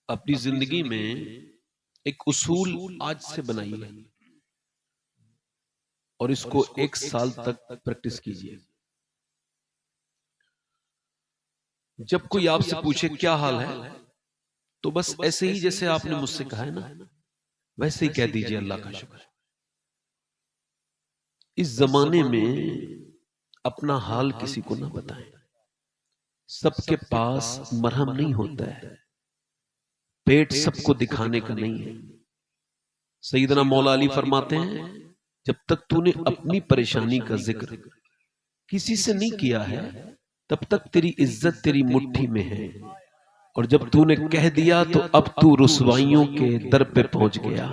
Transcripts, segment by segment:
अपनी जिंदगी में एक उसूल आज से बनाइए और इसको 1 साल तक प्रैक्टिस कीजिए। जब कोई आपसे पूछे क्या हाल है, तो बस ऐसे ही जैसे आपने मुझसे कहा है ना, वैसे ही कह दीजिए अल्लाह का शुक्र। इस जमाने में अपना हाल किसी को ना बताएं। सबके पास मरहम नहीं होता है, पेट सबको दिखाने का नहीं है। सैयदना मौला अली फरमाते हैं, जब तक तूने अपनी परेशानी का जिक्र किसी से नहीं किया है, तब तक तेरी इज्जत तेरी मुट्ठी में है, और जब तूने कह दिया तो अब तू रुसवाइयों के दर पे पहुंच गया।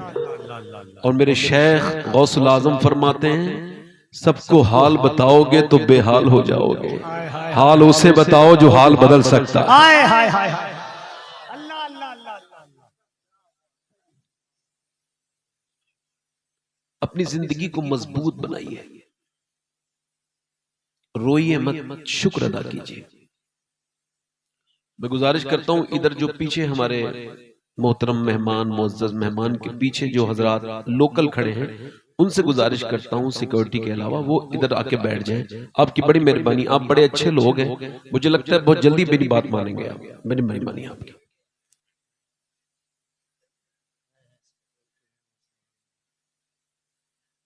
और मेरे शेख गौसुल आजम फरमाते हैं, सबको हाल बताओगे तो बेहाल हो जाओगे, हाल उसे बताओ जो हाल बदल सकता है। अपनी जिंदगी को मजबूत बनाइए, रोइए मत, शुक्र अदा कीजिए। मैं गुजारिश करता हूं, इधर जो पीछे हमारे मोहतरम मेहमान, मुअज़्ज़ज़ मेहमान के पीछे जो हजरात लोकल खड़े हैं, उनसे गुजारिश करता हूं सिक्योरिटी के अलावा वो इधर आके बैठ जाएं। आपकी बड़ी मेहरबानी, आप बड़े अच्छे लोग हैं, मुझे लगता है बहुत जल्दी मेरी बात मानेंगे आप। बड़ी मेहरबानी आपकी।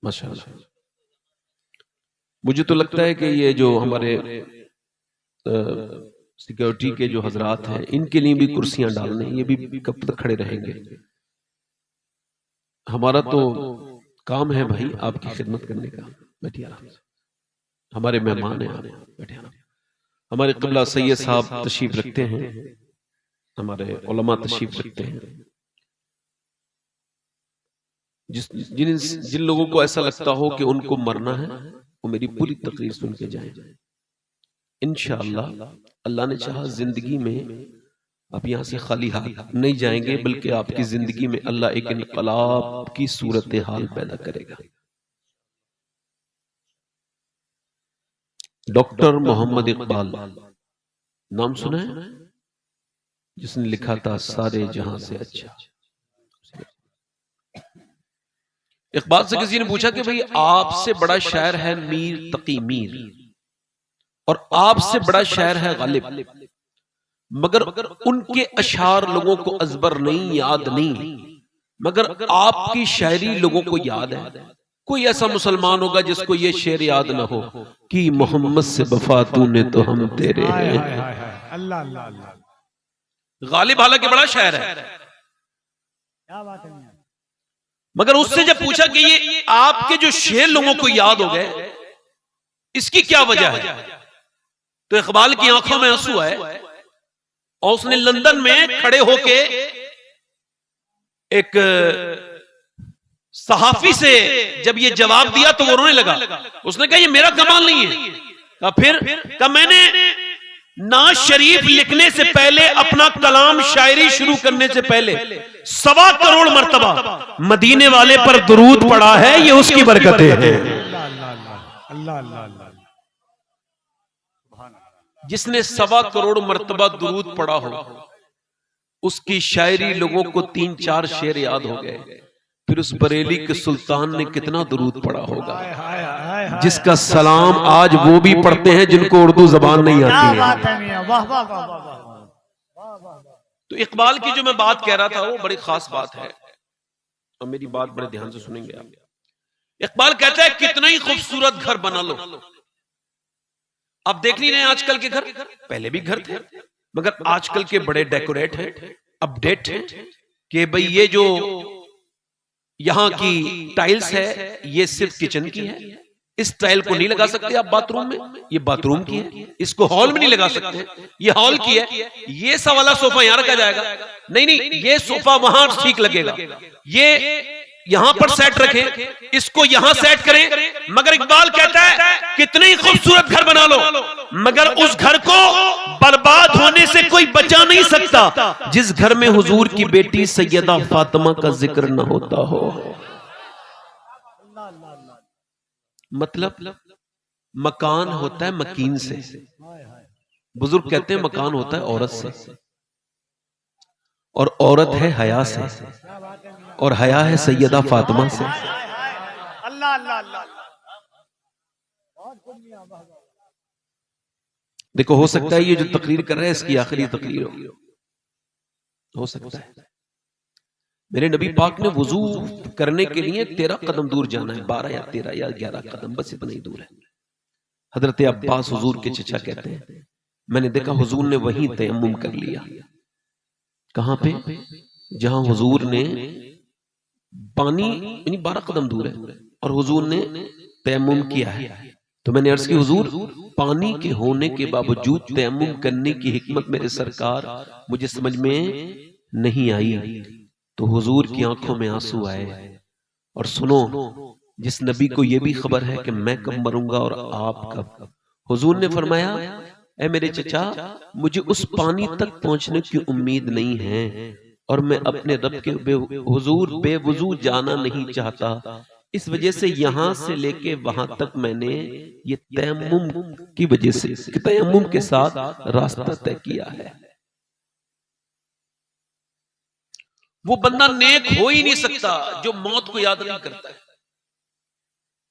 माशाअल्लाह। मुझे तो लगता है कि ये जो हमारे सिक्योरिटी के जो हजरात हैं, इनके लिए भी कुर्सियां डालने, ये भी कब तक खड़े रहेंगे? हमारा तो काम है भाई आपकी खिदमत करने का। बैठिए आराम से, हमारे मेहमान हैं आप, बैठिए आराम। हमारे क़िबला सैयद साहब तशरीफ रखते हैं, हमारे उलमा तशरीफ रखते हैं। जिन लोगों को ऐसा लगता हो कि उनको मरना है, वो मेरी पूरी तकरीर सुन के जाएं। इंशाअल्लाह अल्लाह ने चाहा जिंदगी में आप यहां से खाली हाथ नहीं जाएंगे, बल्कि आपकी जिंदगी में अल्लाह एक इनकलाब की सूरत हाल पैदा करेगा। डॉक्टर मोहम्मद इकबाल नाम सुना है? जिसने लिखा था सारे जहां से अच्छा। इकबाल से किसी ने पूछा कि भाई आपसे बड़ा शायर है मीर तकी मीर, और आपसे बड़ा शायर है गालिब, मगर उनके अशार लोगों को अजबर नहीं, याद नहीं, मगर आपकी शायरी लोगों को याद है। कोई ऐसा मुसलमान होगा जिसको ये शेर याद ना हो कि मोहम्मद से वफा तूने तो हम तेरे हैं। अल्लाह अल्लाह अल्लाह। गालिब हालांकि बड़ा शायर है, क्या बात है, मगर उससे जब पूछा कि ये आपके जो शेर लोगों को याद हो गए, इसकी क्या वजह है, तो इकबाल की आंखों में आंसू आए और उसने लंदन में खड़े होके एक सहाफी से जब ये जवाब दिया तो वो रोने लगा। उसने कहा ये मेरा कमाल नहीं है। कहा फिर? कहा मैंने नाज शरीफ लिखने से पहले, अपना कलाम शायरी शुरू करने से पहले 1.25 करोड़ मर्तबा मदीने वाले पर दुरूद पढ़ा है, ये उसकी बरकतें हैं। अल्लाह अल्लाह अल्लाह। जिसने 1.25 करोड़ मर्तबा दुरूद पढ़ा हो, उसकी शायरी लोगों को 3-4 शेर याद हो गए। फिर उस बरेली के सुल्तान ने कितना दुरूद पढ़ा होगा, जिसका सलाम आज वो भी पढ़ते हैं जिनको उर्दू जबान नहीं आती है। तो इकबाल की जो मैं बात कह रहा था वो बड़ी खास बात है, और मेरी बात बड़े ध्यान से सुनेंगे आप। इकबाल कहता है कितना ही खूबसूरत घर बना लो, आप देख नहीं रहे आजकल के घर, पहले भी घर थे, मगर आजकल के बड़े डेकोरेट हैं, अपडेट हैं, कि भाई ये जो यहां की टाइल्स है ये सिर्फ किचन की है, इस टाइल को नहीं लगा सकते आप बाथरूम में, ये बाथरूम की है, इसको हॉल में नहीं लगा सकते, ये हॉल की है, ये सा वाला सोफा यहां रखा जाएगा, नहीं नहीं ये सोफा वहां ठीक लगेगा, ये यहां पर सेट रखें, इसको यहां सेट करें। मगर इकबाल कहता है कितने ही खूबसूरत घर बना लो, मगर उस घर को बर्बाद होने से कोई बचा नहीं सकता जिस घर में हुजूर की बेटी सैयदा फातिमा का जिक्र न होता हो। मतलब मकान होता है मकीन से, बुजुर्ग कहते हैं मकान होता है औरत से। और औरत है हया से, और हया है सैयदा फातिमा से। अल्लाह अल्लाह अल्लाह। देखो, हो सकता है ये जो तकरीर कर रहे हैं इसकी आखिरी तकरीर हो सकता है। मेरे नबी पाक ने वुजू करने के लिए 13 कदम दूर जाना है, 12 या 13 या 11 कदम, बस इतना ही दूर है। हजरत अब्बास हुजूर के चचा कहते हैं, मैंने देखा हुजूर ने वहीं तयम्मुम कर लिया। कहां पे? जहां हुजूर ने पानी, यानी 12 कदम दूर है, और हुजूर ने तयम्मुम किया है। तो मैंने अर्ज की, हुजूर पानी के होने के बावजूद तयम्मुम करने की हिकमत मेरे सरकार मुझे समझ में नहीं आई। तो हुजूर की आंखों में आंसू आए। और सुनो, जिस नबी को यह भी खबर है कि मैं कब मरूंगा और आप कब, हुजूर ने फरमाया, ऐ मेरे चचा, मुझे उस पानी तक पहुंचने की उम्मीद नहीं है, और मैं अपने रब के हुजूर बेवुजू जाना नहीं चाहता। इस वजह से यहां से लेके वहां तक मैंने ये तयम्मुम की वजह से, तयम्मुम के साथ रास्ता तय किया है। वो बंदा नेक हो ही नहीं सकता जो मौत को याद नहीं करता है।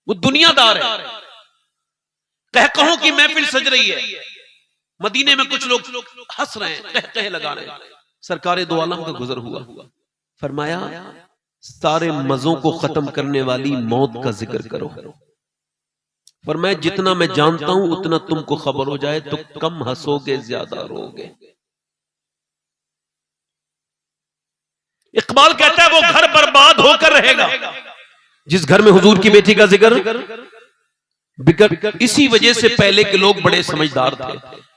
वो दुनियादार है। कहो की महफिल सज रही है, मदीने में कुछ लोग हंस रहे हैं, कह लगा रहे हैं। सरकारे दो आलम का गुजर हुआ, फरमाया सारे मजों को खत्म करने वाली मौत का जिक्र करो। फरमाया जितना मैं जानता हूं उतना तुमको खबर हो जाए तो कम हंसोगे ज्यादा रोगे। इकबाल कहता है वो घर बर्बाद होकर रहेगा जिस घर में हुजूर की बेटी का जिक्र। इसी वजह से पहले के लोग बड़े समझदार थे,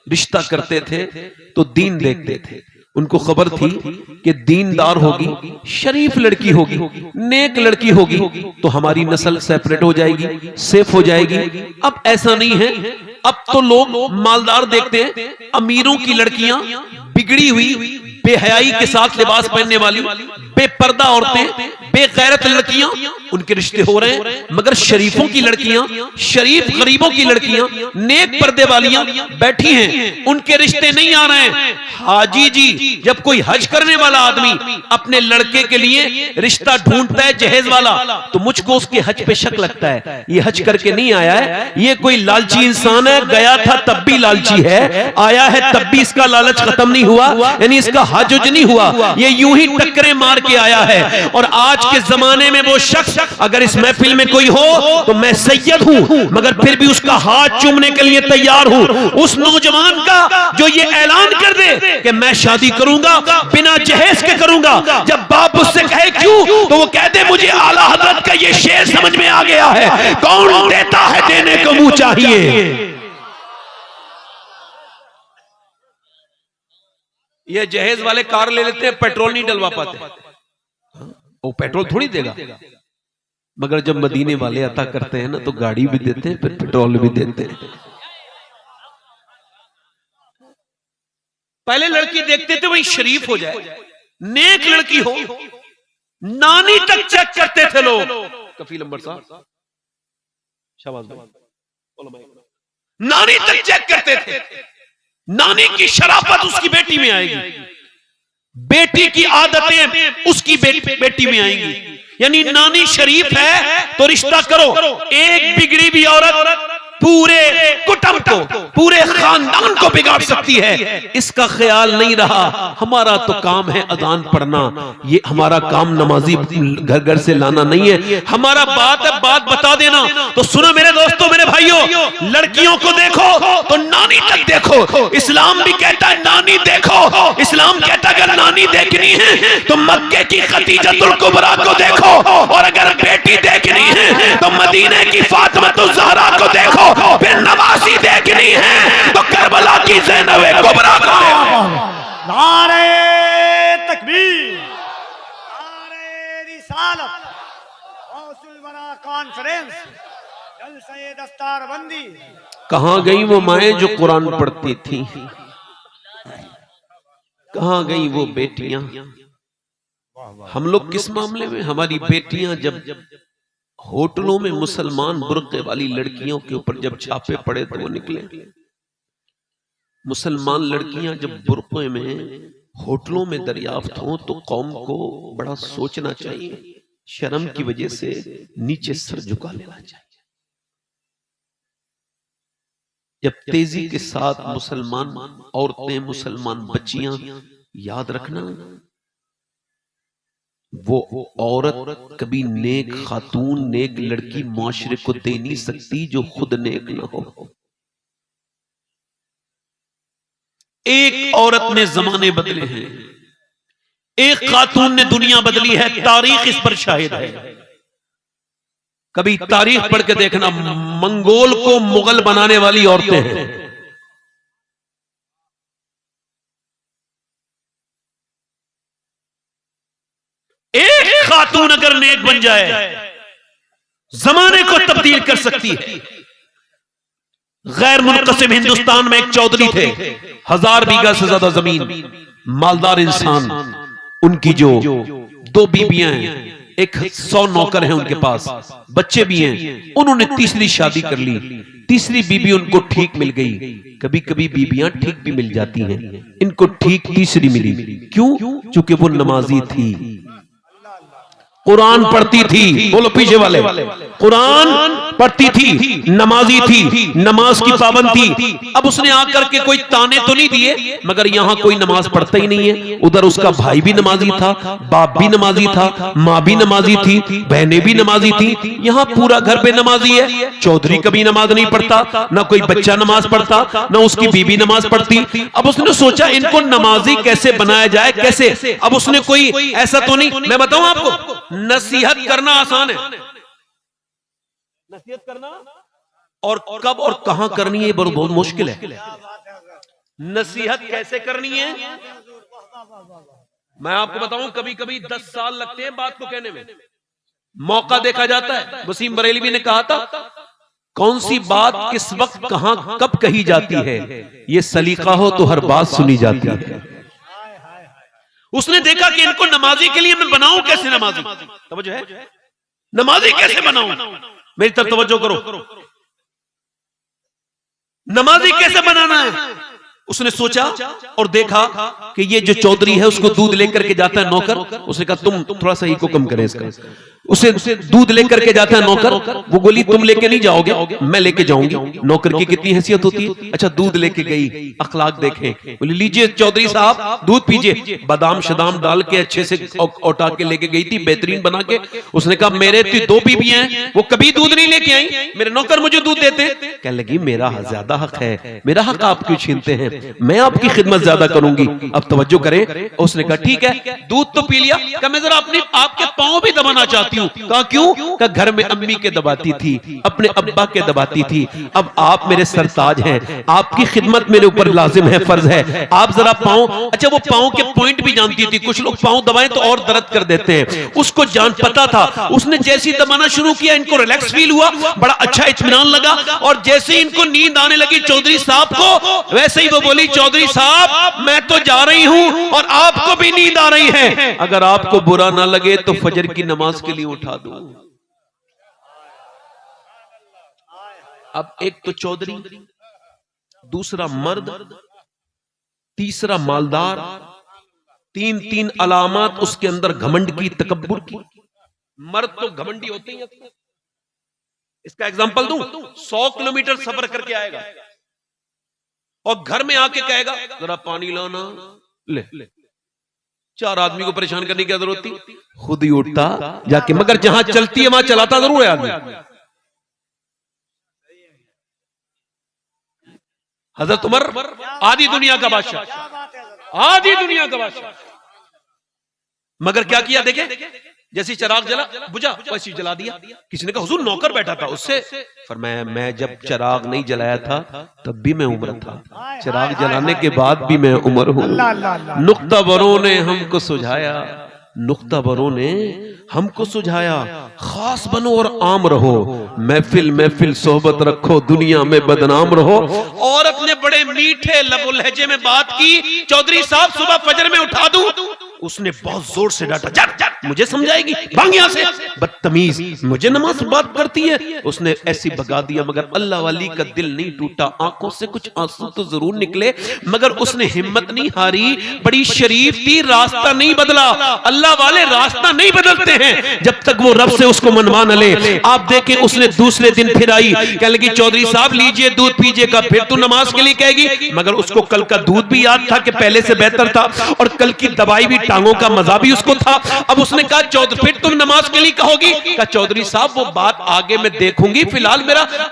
रिश्ता करते थे तो दीन देखते थे। उनको खबर थी कि दीनदार होगी, शरीफ लड़की होगी, नेक लड़की होगी तो हमारी नस्ल सेपरेट हो जाएगी, सेफ हो जाएगी। अब ऐसा नहीं है। अब तो लोग मालदार देखते हैं, अमीरों की लड़कियां, बिगड़ी हुई बेहयाई के साथ लिबास पहनने वाली बेपर्दा औरतें, बेगैरत लड़कियां, उनके रिश्ते हो रहे हैं। मगर शरीफों की लड़कियां, शरीफ गरीबों की लड़कियां, नेक पर्दे वालियां बैठी हैं, उनके रिश्ते नहीं आ रहे हैं। हाजी जी, जब कोई हज करने वाला आदमी अपने लड़के के लिए रिश्ता ढूंढता है जहेज वाला, तो मुझको उसके हज पे शक लगता है, ये हज करके नहीं आया है, ये कोई लालची इंसान है, गया था तब भी लालची है, आया है तब भी इसका लालच खत्म नहीं हुआ, यानी इसका हज नहीं हुआ, ये यूं ही टक्करे मार के आया है। और आज के जमाने में वो शख्स अगर इस महफिल में कोई हो तो मैं सैयद हूं मगर फिर भी उसका हाथ चूमने के लिए तैयार हूं। उस नौजवान का जो ये ऐलान कर दे कि मैं शादी करूंगा बिना जहेज के करूंगा, जब बाप उससे कहे क्यों, तो वो कहते मुझे आला हजरत का ये शेर समझ में आ गया है, कौन देता है देने को मुंह चाहिए। ये जहेज वाले कार ले लेते हैं, पेट्रोल नहीं डलवा पाते, वो पेट्रोल थोड़ी देगा। मगर जब मदीने वाले अता करते हैं ना तो गाड़ी भी देते हैं, फिर पेट्रोल भी देते हैं। पहले लड़की देखते थे वही शरीफ हो जाए, नेक लड़की हो, नानी तक चेक करते थे लोग। कफील अंबर साहब, शाबाश भाई, नानी तक चेक करते थे। नानी की शराफत उसकी बेटी में आएगी, बेटी की आदतें उसकी बेटी में आएंगी। यानी नानी शरीफ है तो रिश्ता करो। एक बिगड़ी भी औरत पूरे कुटुंब को, पूरे खानदान को बिगाड़ सकती है। इसका ख्याल नहीं रहा। हमारा तो काम है अजान पढ़ना, ये हमारा काम नमाजी घर घर से लाना नहीं है। हमारा बात है बात बता देना। तो सुनो मेरे दोस्तों, मेरे भाइयों, लड़कियों को देखो तो नानी तक देखो। इस्लाम भी कहता है नानी देखो। इस्लाम कहता है अगर नानी देखनी है तो मक्के की खदीजतुल कुबरा को देखो, और अगर बेटी देखनी है तो मदीने की फातिमा ज़हरा को देखो, फिर नवासी देखनी है तो करबला की ज़ैनब कुबरा को देखो। नारे तकबीर, नारे रिसालत, गौसुल वरा कॉन्फ्रेंस, जलसे दस्तारबंदी। कहां गई वो माएं जो कुरान पढ़ती थी, कहां गई वो बेटियां। हम लोग किस मामले में, हमारी बेटियां जब होटलों में मुसलमान बुर्के वाली लड़कियों के ऊपर जब छापे पड़े तो वो निकले। मुसलमान लड़कियां जब बुर्के में होटलों में दरियाफ्त हो तो कौम को बड़ा सोचना चाहिए, शर्म की वजह से नीचे सर झुका लेना चाहिए। जब तेजी के साथ मुसलमान औरतें, मुसलमान बच्चियां, याद रखना वो औरत कभी नेक खातून, नेक लड़की माशरे को दे नहीं सकती जो खुद नेक ना हो। एक औरत ने जमाने बदले हैं, एक खातून ने दुनिया बदली है, तारीख इस पर शाहिद है। कभी तारीख पढ़ के देखना, मंगोल को मुगल बनाने वाली औरतें हैं। एक खातून अगर नेक बन जाए जमाने को तब्दील कर सकती है। गैर मुनक़सिम हिंदुस्तान में एक चौधरी थे, 1000 बीघा से ज्यादा जमीन, मालदार इंसान। उनकी जो 2 बीबियां हैं, एक 100 नौकर हैं उनके पास, बच्चे भी हैं। उन्होंने तीसरी शादी कर ली। तीसरी बीबी उनको ठीक मिल गई। कभी कभी बीबियां ठीक भी मिल जाती हैं, इनको ठीक तीसरी मिली। क्यों? क्योंकि वो नमाजी थी, कुरान पढ़ती थी। बोलो पीछे वाले, कुरान पढ़ती थी, नमाजी थी, नमाज की पाबंद थी। अब उसने आकर के कोई ताने तो नहीं दिए, मगर यहां कोई नमाज पढ़ता ही नहीं है। उधर उसका भाई भी नमाजी था, बाप भी नमाजी था, माँ भी नमाजी थी, बहनें भी नमाजी थी। यहां पूरा घर पे नमाजी है। चौधरी कभी नमाज नहीं पढ़ता, ना कोई बच्चा नमाज पढ़ता, ना उसकी बीबी नमाज पढ़ती। अब उसने सोचा इनको नमाजी कैसे बनाया जाए, कैसे। अब उसने कोई ऐसा तो नहीं, मैं बताऊं आपको, नसीहत करना आसान है, नसीहत करना और कब और कहां करनी है बहुत मुश्किल है। नसीहत कैसे करनी है मैं आपको बताऊं, कभी कभी 10 साल लगते हैं बात को कहने में। मौका देखा जाता है। वसीम बरेलवी ने कहा था, कौन सी बात किस वक्त कहां कब कही जाती है, यह सलीका हो तो हर बात सुनी जाती है। उसने देखा कि इनको नमाजी के लिए मैं बनाऊं कैसे, नमाजी तवज्जो है, नमाजी कैसे बनाऊं, मेरी तरफ तवज्जो करो, नमाजी कैसे बनाना है। उसने सोचा और देखा कि ये जो चौधरी है उसको दूध लेकर के जाता है नौकर। उसने कहा तुम थोड़ा सा इको कम करें इसका। उसे दूध लेकर के जाता है नौकर। वो बोली तुम लेके नहीं जाओगे, मैं लेके जाऊंगी। नौकर की कितनी हैसियत होती है। अच्छा दूध लेके गई, अखलाक देखें। बोली लीजिए चौधरी साहब दूध पीजिए। बादाम शदाम डाल के अच्छे से औटा के लेके गई थी, बेहतरीन बना के। उसने कहा मेरे तो 2 बीबियां हैं, वो कभी दूध नहीं लेके आई, मेरे नौकर मुझे दूध देते। कहने लगी मेरा ज्यादा हक है, मेरा हक आप क्यों छीनते हैं, मैं आपकी खिदमत ज्यादा करूंगी। अब तवज्जो करें। उसने कहा ठीक है दूध तो पी लिया। कहा मैं जरा अपने आपके पांव भी दबाना चाहती हूं। कहा क्यों? कहा घर में अम्मी के दबाती थी, अपने अब्बा के दबाती थी, अब आप मेरे सरताज हैं, आपकी खिदमत मेरे ऊपर लाजिम है, फर्ज है। आप जरा पांव, अच्छा वो पांव के पॉइंट भी जानती थी। कुछ लोग पांव दबाएं तो और दर्द कर देते हैं, उसको जान पता था। उसने जैसे ही दबाना शुरू किया इनको रिलैक्स फील हुआ, बड़ा अच्छा इत्मीनान लगा। और जैसे ही इनको नींद आने लगी चौधरी साहब को, वैसे ही वो बोली चौधरी साहब मैं तो जा रही हूं और आपको भी नींद आ रही है, अगर आपको बुरा ना लगे तो फजर की नमाज के लिए उठा दूं। अब एक तो चौधरी, दूसरा मर्द, तीसरा मालदार, 3 अलामत उसके अंदर घमंड की, तकब्बुर की। मर्द तो घमंडी होते ही हैं। इसका एग्जांपल दूं, 100 किलोमीटर सफर करके आएगा और घर में आके कहेगा जरा पानी लाना, ले 4 आदमी को परेशान करने की क्या जरूरत थी, खुद ही उठता जाके। मगर जहां चलती है वहां चलाता जरूर है आदमी। हजरत उमर आधी दुनिया का बादशाह, आधी दुनिया का बादशाह, मगर क्या किया देखे, जैसी चिराग जला बुझा वैसी जला दिया। किसी ने कहा हुजूर नौकर बैठा था उससे, फरमाया मैं जब चिराग नहीं जलाया था तब भी मैं उम्र था, चिराग जलाने के बाद भी मैं उम्र हूं। नुक्ताबरों ने हमको सुझाया, नुक्ताबरों ने हमको सुझाया, खास बनो और आम रहो, महफिल महफिल सोहबत रखो, दुनिया में बदनाम रहो। और अपने बड़े मीठे लबो लहजे में बात की, चौधरी साहब सुबह फजर में उठा दूं। उसने बहुत जोर से डांटा, जा मुझे समझाएगी, भाग यहां से, बदतमीज, मुझे नमाज बात करती है। उसने ऐसी भगा दिया, मगर अल्लाह वाली का दिल नहीं टूटा, आंखों से कुछ आंसू तो जरूर निकले, मगर उसने हिम्मत नहीं हारी, बड़ी शरीफ थी, रास्ता नहीं बदला। अल्लाह वाले रास्ता नहीं बदलते हैं जब तक वो रब से उसको मनवा न ले। आप देखें, उसने दूसरे दिन फिर आई, कह लगी चौधरी साहब लीजिए दूध पीजिएगा, फिर तू नमाज के लिए कहेगी। मगर उसको कल का दूध भी याद था कि पहले से बेहतर था, और कल की दवाई भी, टांगों का मजा भी उसको था। अब उसने कहा चौधरी फिर तुम नमाज के लिए कहोगी? कहा चौधरी साहब वो बात आगे मैं देखूंगी, फिलहाल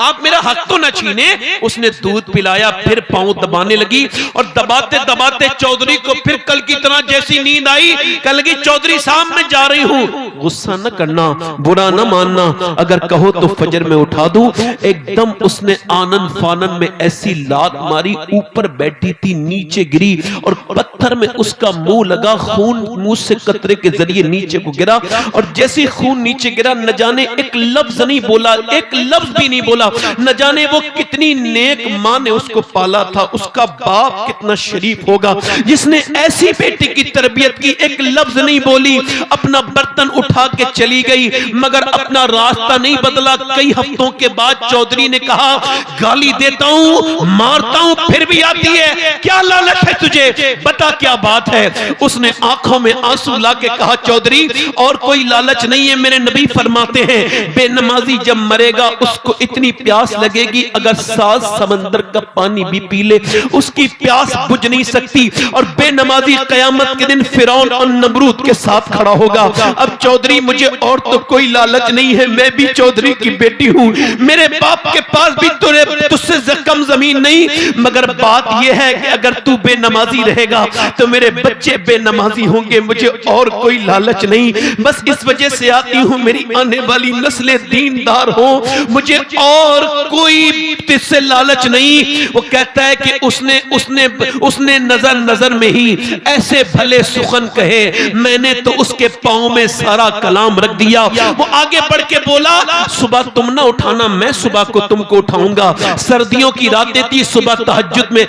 आप मेरा हक तो न छीने। उसने दूध पिलाया, फिर पांव दबाने लगी, और दबाते दबाते चौधरी को फिर कल की तरह जैसी नींद आई, कह लगी चौधरी साहब मैं जा रही हूं, गुस्सा न करना, बुरा न मानना, अगर कहो तो फजर में उठा दूं। एकदम उसने आनन फानन में ऐसी लात मारी, ऊपर बैठी थी नीचे गिरी, और पत्थर में उसका मुंह लगा, खून मुंह से कतरे के जरिए नीचे को गिरा, और जैसे खून नीचे गिरा, न जाने एक लफ्ज नहीं बोला, एक लफ्ज भी नहीं बोला। न जाने वो कितनी नेक मां ने उसको पाला था, उसका बाप कितना शरीफ होगा जिसने ऐसी बेटी की तरबियत की, एक लफ्ज नहीं बोली, अपना बर्तन उठा के चली गई, मगर अपना रास्ता नहीं बदला। कई हफ्तों के बाद चौधरी ने कहा गाली देता हूं, मारता हूं, फिर भी आती है, क्या लालच है तुझे, बता क्या बात है। उसने आंखों में आंसू लाके कहा चौधरी और कोई लालच नहीं है, मेरे नबी फरमाते हैं बेनमाजी जब मरेगा उसको इतनी प्यास लगेगी, अगर 7 समंदर का पानी भी पी ले उसकी प्यास बुझ नहीं सकती, और बेनमाजी कयामत के दिन फिरौन और नमरूद के साथ खड़ा होगा। अब चौधरी मुझे और तो कोई लालच नहीं है, मैं भी चौधरी की बेटी हूं, मेरे बाप के पास भी तुझसे कम जमीन नहीं, मगर बात यह है कि अगर तू बेनमाजी रहेगा तो मेरे बच्चे बेनमाजी होंगे, मुझे और कोई लालच नहीं, बस इस वजह से आती हूं मेरी आने वाली नस्लें दीनदार हो, मुझे और कोई तुझसे लालच नहीं। वो कहता है कि उसने नजर नजर में ही ऐसे भले सुखन कहे, मैंने तो उसके पांव में सारा कलाम रख दिया। वो आगे बढ़ के बोला सुबह तुम ना उठाना, मैं सुबह को तुमको उठाऊंगा। सर्दियों की रातें थी, सुबह तहज्जुद में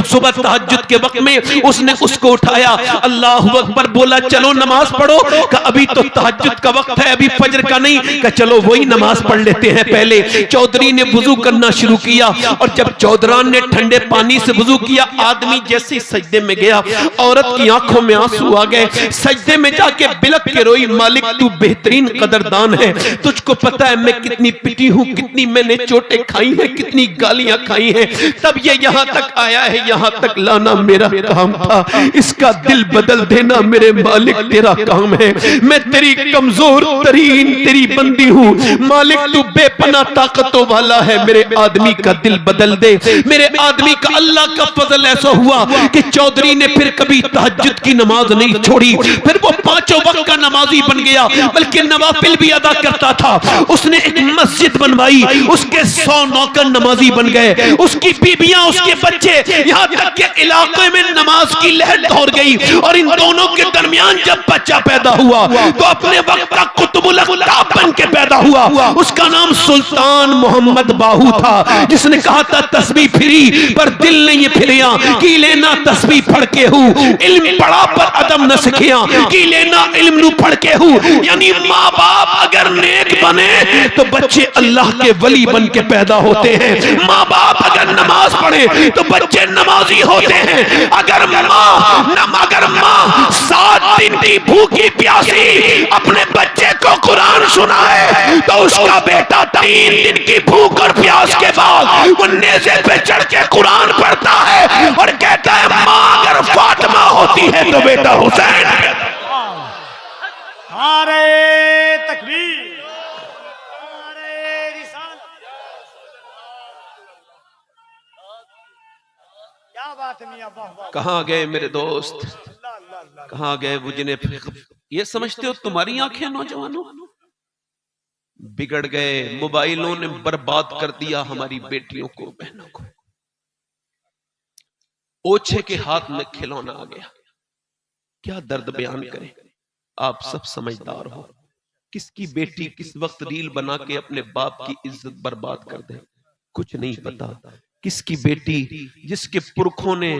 सुबह तहज्जुद के वक्त में उसने उसको उठाया, अल्लाह अकबर बोला चलो नमाज पढ़ो, का अभी तो तहज्जुद का वक्त है, अभी फजर का नहीं, का चलो वही नमाज पढ़ लेते हैं पहले। चौधरी ने वुजू करना शुरू किया, और जब चौधरान ने ठंडे पानी से वुजू किया, आदमी जैसे सजदे में गया, औरत की आंखों में आंसू आ गए, सजदे में जाके बिलक के रोई, मालिक तू बेहतरीन कदरदान है, तुझको पता है मैं कितनी पिटी हूं, कितनी मैंने चोटें खाई हैं, कितनी गालियां खाई हैं, तब ये यहां तक आया है, यहां तक लाना मेरा काम था, इसका दिल बदल देना मेरे मालिक तेरा काम है, मैं तेरी कमजोर तरीन तेरी बंदी हूं, मालिक तू बेपना ताकतों वाला है, मेरे आदमी का दिल बदल दे। मेरे आदमी का अल्लाह का फजल ऐसा हुआ कि चौधरी ने फिर कभी तहज्जुद की नमाज नहीं छोड़ी, फिर वो 5 वक्त का नमाजी बन गया, बल्कि नवाफिल भी अदा करता था। उसने एक मस्जिद बनवाई, उसके 100 नौकर नमाजी बन गए, उसकी बीबियां उसके बच्चे, यहां तक के इलाके में नमाज की लहर दौड़ गई। और इन दोनों के दरमियान जब बच्चा पैदा हुआ तो अपने वक्त का कुतुबुल अख्ताब बन के पैदा हुआ, उसका नाम सुल्तान मोहम्मद बाहू था, जिसने कहा था तस्बीह फिरी पर दिल नहीं फिरिया, की लेना तस्बीह पढ़ के हूं, इल्म पढ़ा पर अदम न सिखिया, की लेना इल्म नु पढ़ के हूं। यानी माँ बाप अगर नेक बने तो बच्चे अल्लाह के वली बन के पैदा होते हैं, माँ बाप अगर नमाज पढ़े तो बच्चे नमाजी होते हैं। अगर माँ 7 दिन की भूखी प्यासी अपने बच्चे को कुरान सुनाए तो उसका बेटा 3 दिन की भूख और प्यास के बाद वो नेज़े पे चढ़ के कुरान पढ़ता है और कहता है माँ अगर फातिमा होती है तो बेटा हुसैन है। नारे तकबीर, नारे रिसालत, क्या बात है मियां, वाह वाह। कहां गए मेरे दोस्त, कहां गए वो जिन्हें ये समझते हो तुम्हारी आंखें नौजवानों, बिगड़ गए, मोबाइलों ने बर्बाद कर दिया हमारी बेटियों को, बहनों को। ओछे के हाथ में खिलौना आ गया, क्या दर्द बयान करें, आप सब समझदार हो। किसकी बेटी किस वक्त रील बना के अपने बाप की इज्जत बर्बाद कर दे, कुछ नहीं पता। किसकी बेटी जिसके पुरखों ने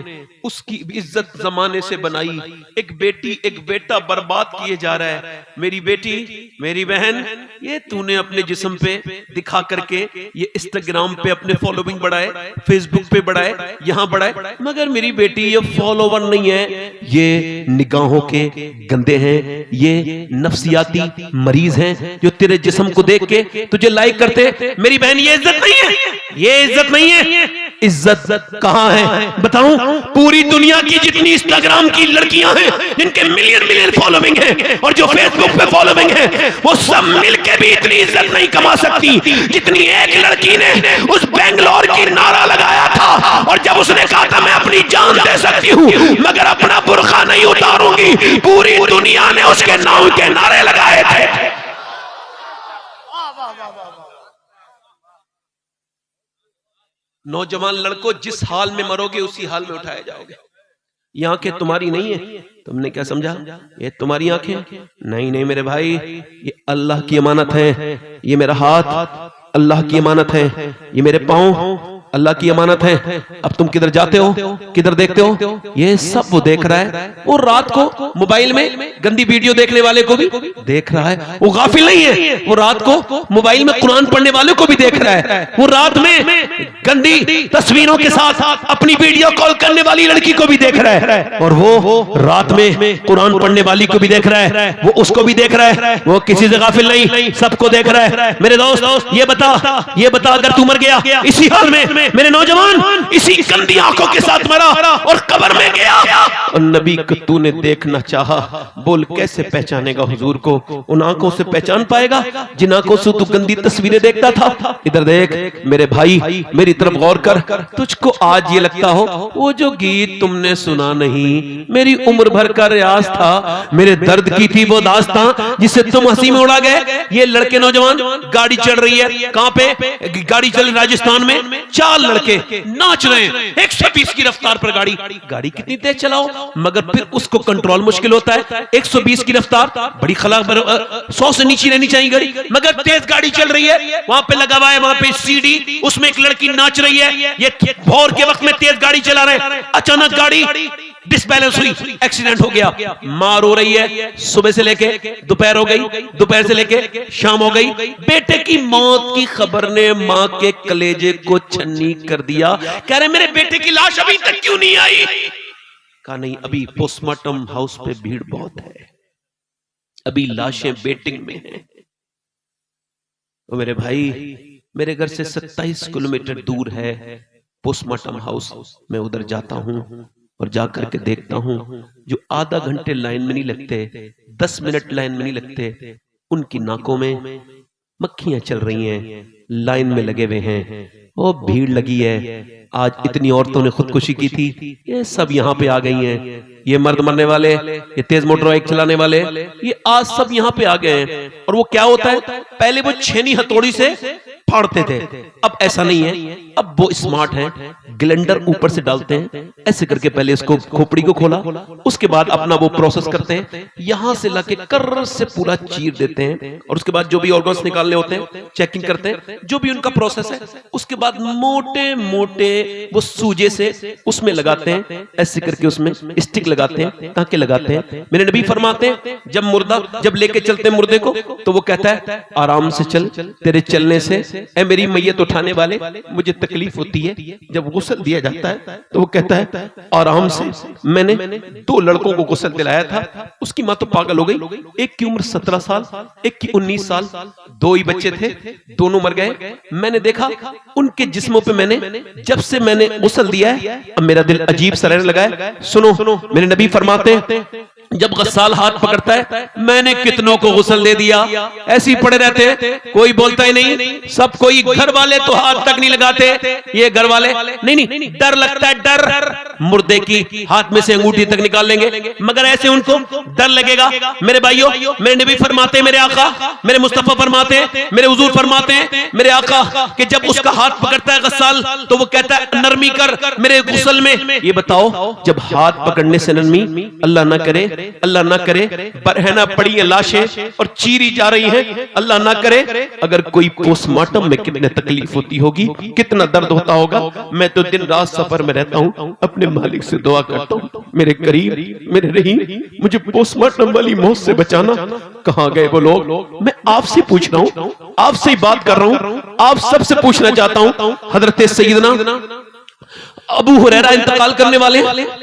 उसकी इज्जत जमाने से बनाई, एक बेटी एक बेटा बर्बाद किए जा रहा है। मेरी बेटी मेरी बहन, ये तूने अपने जिस्म पे दिखा करके ये इंस्टाग्राम पे अपने फॉलोइंग बढ़ाए, फेसबुक पे बढ़ाए, यहाँ बढ़ाए, मगर मेरी बेटी ये फॉलोवर नहीं है, ये निगाहों के गंदे हैं, ये नफ्सियाती मरीज हैं जो तेरे जिस्म को देख के तुझे लाइक करते। मेरी बहन ये इज्जत नहीं है, ये इज्जत नहीं है। इज्जत कहां है बताऊं? पूरी दुनिया की जितनी इंस्टाग्राम की लड़कियां हैं जिनके मिलियन फॉलोइंग है और जो फेसबुक पे फॉलोइंग है, वो सब मिलके भी इतनी इज्जत नहीं कमा सकती जितनी एक लड़की ने उस बेंगलोर की नारा लगाया था। और जब उसने कहा था मैं अपनी जान दे सकती हूं मगर अपना बुर्का नहीं उतारूंगी, पूरी दुनिया ने उसके नाम के नारे लगाए थे। वाह वाह वाह वाह वाह। नौजवान लड़कों, जिस हाल में मरोगे उसी हाल में उठाए जाओगे। ये आंखें तुम्हारी नहीं है, तुमने क्या समझा? ये तुम्हारी आंखें नहीं, नहीं मेरे भाई, ये अल्लाह की अमानत है। ये मेरा हाथ अल्लाह की अमानत है, ये मेरे पांव अल्लाह की अमानत है। अब तुम किधर जाते हो, किधर देखते हो, ये सब वो देख रहा है। वो रात को मोबाइल में गंदी वीडियो देखने वाले को भी देख रहा है, वो गाफिल नहीं है। वो रात को मोबाइल में कुरान पढ़ने वाले को भी देख रहा है। वो रात में गंदी तस्वीरों के साथ अपनी वीडियो कॉल करने वाली लड़की को भी देख रहा है, और वो रात में कुरान पढ़ने वाली को भी देख रहा है, वो उसको भी देख रहा है। वो किसी से गाफिल नहीं, सबको देख रहा है। मेरे दोस्त ये बता अगर तू मर गया इसी हाल में, मेरे नौजवान इसी गंदी आंखों के साथ मरा और कब्र में गया, और नबी को तूने देखना चाहा, बोल कैसे पहचानेगा हुजूर को? उन आंखों से पहचान पाएगा जिन आंखों से तू गंदी तस्वीरें देखता था। इधर देख मेरे भाई, मेरी तरफ गौर कर। तुझको आज ये लगता हो वो जो गीत तुमने सुना नहीं, मेरी उम्र भर का रियाज था, मेरे दर्द की थी वो दास्तां जिसे तुम हंसी में उड़ा गए। ये लड़के नौजवान गाड़ी चल रही है, कहां पे गाड़ी चल? राजस्थान में 4 लड़के नाच रहे हैं 120 की रफ्तार पर। गाड़ी कितनी तेज चलाओ मगर फिर उसको कंट्रोल मुश्किल होता है। 120 की रफ्तार बड़ी खला 100 से नीचे रहनी चाहिए गाड़ी, मगर तेज गाड़ी चल रही है। वहां पे लगा हुआ है, वहां पे सीडी, उसमें एक लड़की नाच रही है। ये भोर के वक्त में तेज गाड़ी चला रहे हैं, अचानक गाड़ी डिसबैलेंस हुई, एक्सीडेंट हो गया। मार हो रही है, सुबह से लेके दोपहर हो गई, दोपहर से लेके शाम हो गई। बेटे की मौत की खबर ने मां के कलेजे को छन्नी कर दिया। कह रहे मेरे बेटे की लाश अभी तक क्यों नहीं आई? कहा नहीं, अभी पोस्टमार्टम हाउस पे भीड़ बहुत है, अभी लाशें वेटिंग में हैं। तो मेरे भाई, मेरे घर से 27 किलोमीटर दूर है पोस्टमार्टम हाउस। मैं उधर जाता हूं और जाकर के देखता हूं जो आधा घंटे लाइन में नहीं लगते, 10 मिनट लाइन में नहीं लगते, उनकी नाकों में मक्खियां चल रही हैं, लाइन में लगे हुए हैं। वो भीड़ लगी है। आज इतनी औरतों ने खुदकुशी की थी, ये सब यहाँ पे आ गई हैं। ये मर्द मरने वाले, ये तेज मोटर बाइक चलाने वाले, ये आज सब यहाँ पे आ गए हैं। और वो क्या होता है, पहले वो छेनी हथौड़ी से फाड़ते थे, अब ऐसा नहीं है। अब वो स्मार्ट हैं, ग्लेंडर ऊपर से डालते हैं, ऐसे करके पहले इसको खोपड़ी को खोला, उसके बाद अपना वो प्रोसेस करते हैं, यहां से लाके कर्र से पूरा चीर देते हैं, और उसके बाद जो भी ऑर्गन्स निकालने होते हैं चेकिंग करते हैं, जो भी उनका प्रोसेस है। उसके बाद मोटे मोटे वो सूजे से उसमें लगाते हैं, ऐसे करके उसमें स्टिक लगाते हैं, ताकि लगाते हैं। मेरे नबी फरमाते हैं जब लेके चलते हैं मुर्दे को, तो वो कहता है आराम से चल, तेरे चलने से ऐ मेरी मैयत उठाने वाले मुझे तकलीफ होती है। जब गुस्ल दिया जाता है तो वो कहता है आराम से। मैंने 2 लड़कों को गुस्ल दिलाया था, उसकी मां तो पागल हो गई। एक की उम्र 17 साल, एक की 19 साल, 2 ही बच्चे थे, दोनों मर गए। मैंने देखा उनके जिस्मों पे, जब से मैंने गुस्ल दिया है अब मेरा दिल अजीब सा रहने लगा है। सुनो, मेरे नबी फरमाते हैं जब गस्साल हाथ पकड़ता है, मैंने कितनों को गुस्ल दे दिया, ऐसे ही पड़े रहते हैं, कोई बोलता ही नहीं। सब कोई, घर वाले तो हाथ तक नहीं लगाते, ये घर वाले नहीं, डर लगता है, डर मुर्दे की हाथ में से अंगूठी तक निकाल लेंगे, मगर ऐसे उनको डर लगेगा। मेरे भाइयों, मेरे नबी फरमाते हैं, मेरे आका, मेरे मुस्तफा फरमाते हैं, मेरे हुजूर फरमाते हैं, मेरे आका कि जब उसका हाथ पकड़ता है गस्साल, तो वो कहता है नरमी कर मेरे गुस्ल में। ये बताओ, जब हाथ पकड़ने से नरमी, अल्लाह ना करे अल्लाह ना करे बरहना पड़ी है लाशें और चीरी जा रही हैं, अल्लाह ना करे अगर कोई पोस्टमार्टम में कितने तकलीफ होती होगी, कितना दर्द होता होगा। मैं तो दिन रात सफर में रहता हूं, अपने मालिक से दुआ करता हूं, मेरे करीम, मेरे रहीम, मुझे पोस्टमार्टम वाली मौत से बचाना। कहां गए वो लोग? मैं आपसे पूछ रहा हूं, आपसे ही बात कर रहा हूं, आप सबसे पूछना चाहता हूं। हजरत सैयदना अबू हुरैरा इंतकाल करने वाले,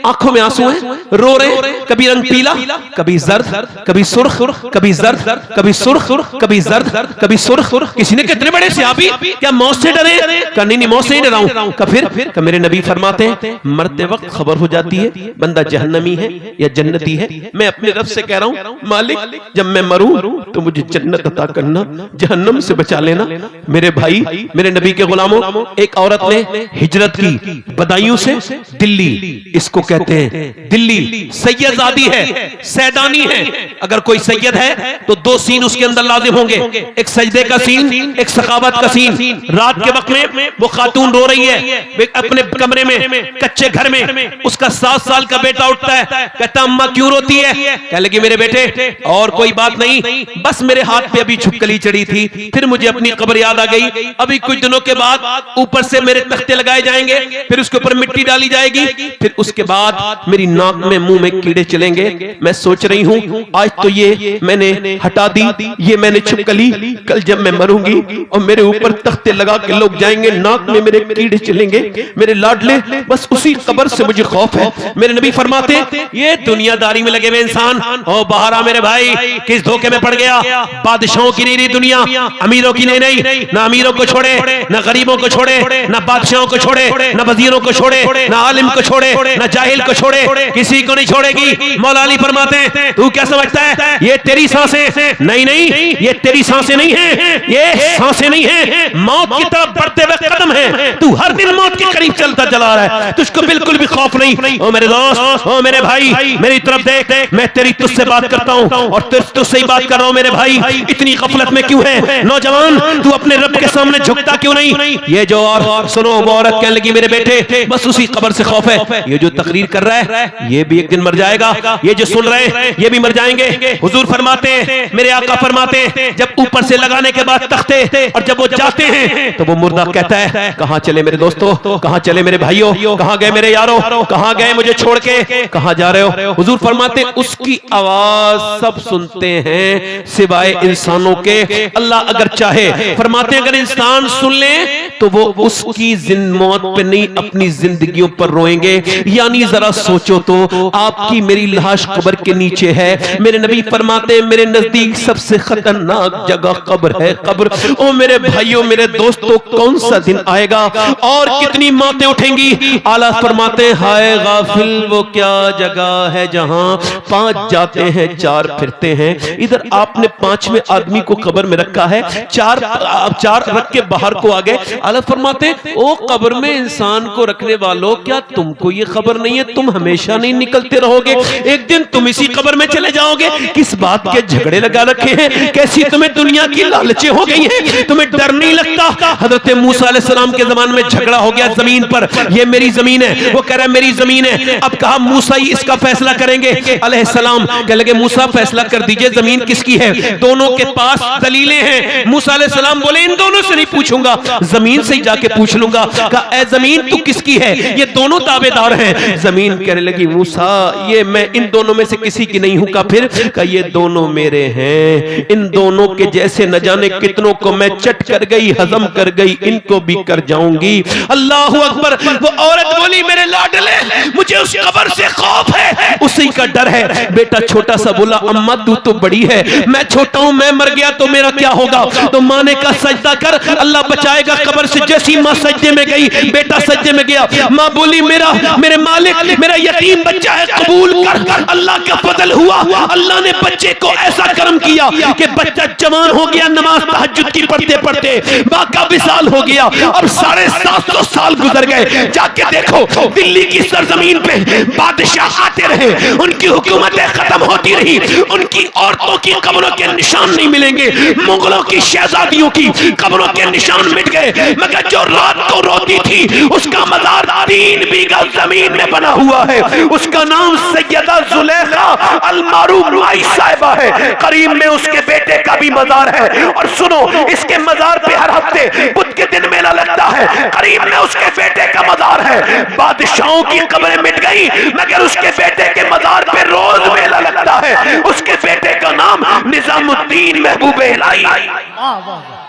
आंखों में आंसू हैं, रो रहे, कभी रंग पीला, कभी जर्द, कभी सुर्ख, कभी जर्द, कभी सुर्ख, कभी जर्द, कभी सुर्ख। किसी ने कितने बड़े सहाबी क्या मौत से डरे? कहा नहीं मौत से ही डरा हूं। फिर मेरे नबी फरमाते हैं मरते वक्त खबर हो जाती है बंदा जहन्नमी है या जन्नती है। मैं अपने रब से कह रहा हूं मालिक जब मैं मरूं तो मुझे जन्नत अता करना, जहन्नम से बचा लेना। मेरे भाई, मेरे नबी के गुलामों, एक औरत ने हिजरत की बदायूं से दिल्ली, इसको कहते हैं दिल्ली, सैयदादी है, सैदानी है। अगर कोई सैयद है तो दो सीन उसके अंदर लाजिम होंगे, एक सजदे का सीन, एक सखावत का सीन। रात के वक्त में वो खातून रो रही है अपने कमरे में, कच्चे घर में, उसका 7 साल का बेटा उठता है, कहता अम्मा क्यों रोती है? कह लगी मेरे बेटे और कोई बात नहीं, बस मेरे हाथ पे अभी छुपकली चढ़ी थी, फिर मुझे अपनी कब्र याद आ गई। अभी कुछ दिनों के बाद ऊपर से मेरे तख्ते लगाए जाएंगे, फिर उसके ऊपर मिट्टी डाली जाएगी, फिर उसके बाद मेरी नाक में मुंह में कीड़े चलेंगे। मैं सोच रही हूं आज तो ये मैंने हटा दी, ये मैंने छुपकली, कल जब मैं मरूंगी और मेरे ऊपर तख्ते लगा के लोग जाएंगे, नाक में मेरे कीड़े चलेंगे। मेरे लाडले, बस उसी कब्र से मुझे खौफ है। मेरे नबी फरमाते ये दुनियादारी में लगे हुए इंसान, ओ बाहर आ मेरे भाई, किस धोखे में पड़ गया? बादशाहों की नहीं रही दुनिया, अमीरों की नहीं, ना अमीरों को छोड़े, ना गरीबों को छोड़े, ना बादशाहों को छोड़े, ना वजीरों को छोड़े, ना आलिम को छोड़े, ना जाहिल को छोड़े, किसी को नहीं छोड़ेगी। मौला अली फरमाते हैं तू क्या समझता है ये तेरी सांसें? नहीं, ये तेरी सांसें नहीं है, ये सांसें नहीं है, मौत की तरफ बढ़ते हुए कदम है। तू हर दिन मौत के करीब चलता चला रहा है, तुझको बिल्कुल भी खौफ नहीं। ओ मेरे दोस्त, ओ मेरे भाई, मेरी तरफ देख, मैं तेरी तुझसे बात करता हूं और तुझसे ही बात कर रहा हूं। मेरे भाई इतनी गफलत में क्यों है? नौजवान तू अपने रब के सामने झुकता क्यों नहीं? ये जो और सुनो, वो औरत कहने लगी मेरे बेटे बस उसी कब्र से खौफ है। ये जो तकरीर कर रहा है ये भी एक दिन मर जाएगा, ये जो सुन रहे हैं ये भी मर जाएंगे। हुजूर फरमाते हैं, मेरे आका फरमाते हैं जब ऊपर से लगाने के बाद तख्ते और जब वो जाते हैं तो वो मुर्दा कहता है कहां चले मेरे दोस्तों, कहां चले मेरे भाइयों, कहां गए मेरे यारों, कहां गए मुझे छोड़ के, कहां जा रहे हो? हुजूर फरमाते उसकी आवाज सब सुनते हैं सिवाय इंसानों के। अल्लाह अगर चाहे, फरमाते अगर इंसान सुन ले तो वो उसकी मौत पे नहीं अपनी जिंदगियों पर रोएंगे। यानी जरा सोचो तो, आपकी मेरी लाश कब्र के नीचे है। मेरे नबी फरमाते मेरे नजदीक सबसे खतरनाक जगह कब्र है, कब्र। ओ मेरे भाइयों, मेरे दोस्तों, कौन सा दिन आएगा और कितनी मौतें उठेंगी? आला फरमाते हाय गाफिल वो क्या जगह है जहां 5 जाते हैं 4 फिरते हैं। इधर आपने 5वें आदमी को कब्र में रखा है, 4 रख के बाहर को आ गए। आला फरमाते ओ कब्र में इंसान को रखने वालों, क्या तुमको ये खबर नहीं है तुम हमेशा नहीं निकलते रहोगे? एक दिन तुम इसी कब्र में चले जाओगे। किस बात के झगड़े लगा रखे हैं? कैसी तुम्हें दुनिया की लालचें हो गई हैं? तुम्हें डर नहीं लगता? हजरत मूसा अलैहिस्सलाम के जमाने में झगड़ा हो गया जमीन पर, ये मेरी जमीन है, वो कह रहा है मेरी जमीन है। अब कहा मूसा ही इसका फैसला करेंगे अलैहिस्सलाम। कह लगे मूसा फैसला कर दीजिए जमीन किसकी है। दोनों के पास दलीलें हैं। मूसा अलैहिस्सलाम बोले इन दोनों से नहीं पूछूंगा, जमीन से ही जाके पूछ लूंगा। कहा ए जमीन तू किसकी है? ये दोनों दावेदार हैं। जमीन कहने लगी मूसा ये मैं इन दोनों में से किसी की नहीं हूं। का फिर कहा ये दोनों मेरे हैं, इन दोनों के जैसे न जाने कितनों को मैं चट कर गई, हजम कर गई, इनको भी कर जाऊंगी। अल्लाह अकबर। वो औरत बोली मेरे लाडले मुझे उस कब्र से खौफ है, उसी का डर है। बेटा छोटा सा बोला अम्मा तू तो बड़ी है, मैं छोटा हूं, मैं मर गया तो मेरा क्या होगा? तो मां ने कहा सजदा कर, अल्लाह बचाएगा कब्र से। जैसी मां सजदे में गई, बेटा सजदे में गया। मां बोली मेरे मालिक मेरा यतीम बच्चा है, कबूल कर। अल्लाह का फजल हुआ, अल्लाह ने बच्चे को ऐसा करम किया कि बच्चा जवान हो गया, नमाज तहज्जुद की पढ़ते पढ़ते मां का विसाल हो गया। अब 750 साल गुजर गए। जाके देखो दिल्ली की सरजमीन पे बादशाह आते रहे, उनकी हुकूमतें खत्म होती रही, उनकी औरतों की कब्रों के निशान नहीं मिलेंगे, मुगलों की शहजादियों की कब्रों के निशान मिट गए, मगर जो रात को रोती थी उसका 1003 बीघा जमीन में बना हुआ है। उसका नाम सैयदा जुलेखा अल-मारूफ माई साहिबा है। करीब में उसके बेटे का भी मजार है। और सुनो, इसके मजार पे हर हफ्ते बुध के दिन मेला लगता है। करीब में उसके बेटे का मजार है। बादशाहों की कब्रें मिट गई मगर उसके बेटे के मजार पे रोज मेला लगता है। उसके बेटे का नाम निजामुद्दीन महबूब इलाही। वाह वाह वाह,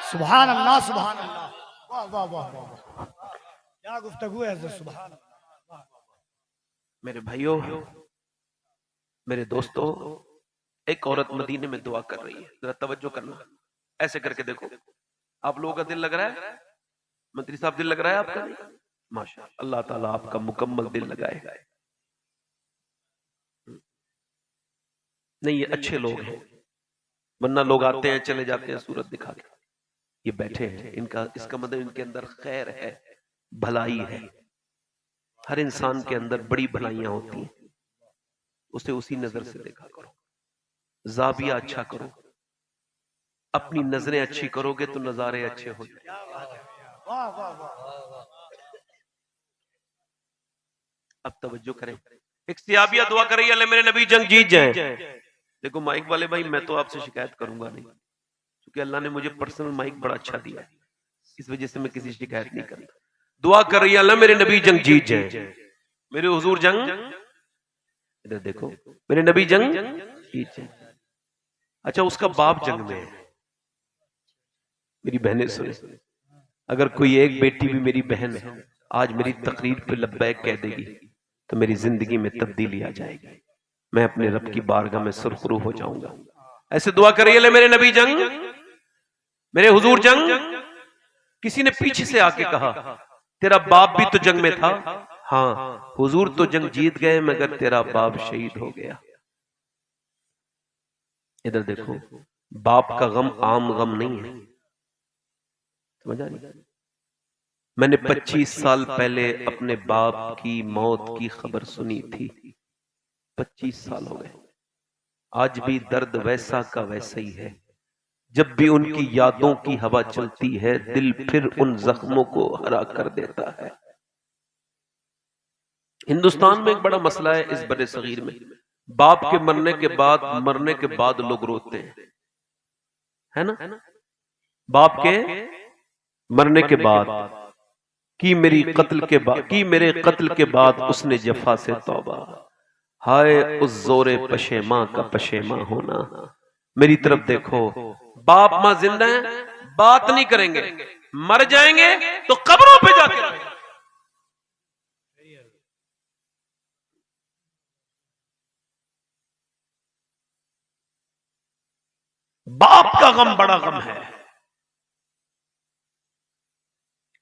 सुभान अल्लाह सुभान अल्लाह, वाह वाह वाह वाह, क्या गुफ्तगू है हज़रत, सुभान अल्लाह। मेरे भाइयों, मेरे दोस्तों, एक औरत मदीने में दुआ कर रही है, जरा तवज्जो करना। ऐसे करके देखो, आप लोगों का दिल लग रहा है? मंत्री साहब दिल लग रहा है आपका? माशा अल्लाह ताला आपका मुकम्मल दिल लगाए। नहीं, ये अच्छे लोग हैं, वरना लोग आते हैं चले जाते हैं सूरत दिखा के। ये बैठे हैं, इनका इसका मतलब इनके अंदर खैर है, भलाई है। हर इंसान के अंदर बड़ी भलाइयां होती हैं, उसे उसी नजर से देखा करो, जाविया अच्छा करो। अपनी नजरें अच्छी करोगे तो नजारे अच्छे हो जाएंगे। वाह वाह वाह, अब तवज्जो करें। एक सियाबिया दुआ कर रही है, अल्लाह मेरे नबी जंग जीत जाएं। देखो माइक वाले भाई, मैं तो आपसे शिकायत करूंगा नहीं, क्योंकि अल्लाह ने मुझे पर्सनल माइक बड़ा अच्छा दिया है, इस वजह से मैं किसी शिकायत नहीं करता। दुआ कर रही है, अल्लाह मेरे नबी जंग जीत जाएं, मेरे हुजूर जंग, इधर देखो, मेरे नबी जंग जीत जाएं। अच्छा, उसका बाप जंग में है। मेरी बहनें सुने, अगर कोई एक बेटी भी मेरी बहन है आज मेरी तकरीर पे लब्बैक कह देगी तो मेरी जिंदगी में तब्दीली आ जाएगी, मैं अपने रब की बारगाह में सुरखरू हो जाऊंगा। ऐसे दुआ करिए, ले मेरे नबी जंग, मेरे हुजूर जंग। किसी ने पीछे से आके कहा, तेरा बाप भी तो जंग में था। हाँ, हुजूर तो जंग जीत गए मगर तेरा बाप शहीद हो गया। इधर देखो, बाप का गम आम गम नहीं है, समझ आ रही? मैंने 25 साल पहले अपने बाप की मौत की खबर सुनी थी, 25 साल हो गए। आज भी दर्द वैसा का वैसा ही है। जब भी उनकी यादों की हवा चलती है, दिल फिर उन जख्मों को हरा कर देता है। हिंदुस्तान में एक बड़ा मसला है इस बड़े सगीर में, बाप के मरने के बाद लोग रोते हैं, है ना? बाप के मरने के बाद कि मेरे कत्ल के बाद उसने जफा से तौबा, हाय उस जोरे पशेमा का पशेमा होना। मेरी तरफ देखो, बाप मां जिंदा है, बात नहीं करेंगे, मर जाएंगे तो कब्रों पे जाके रहेंगे। बाप का गम बड़ा गम है।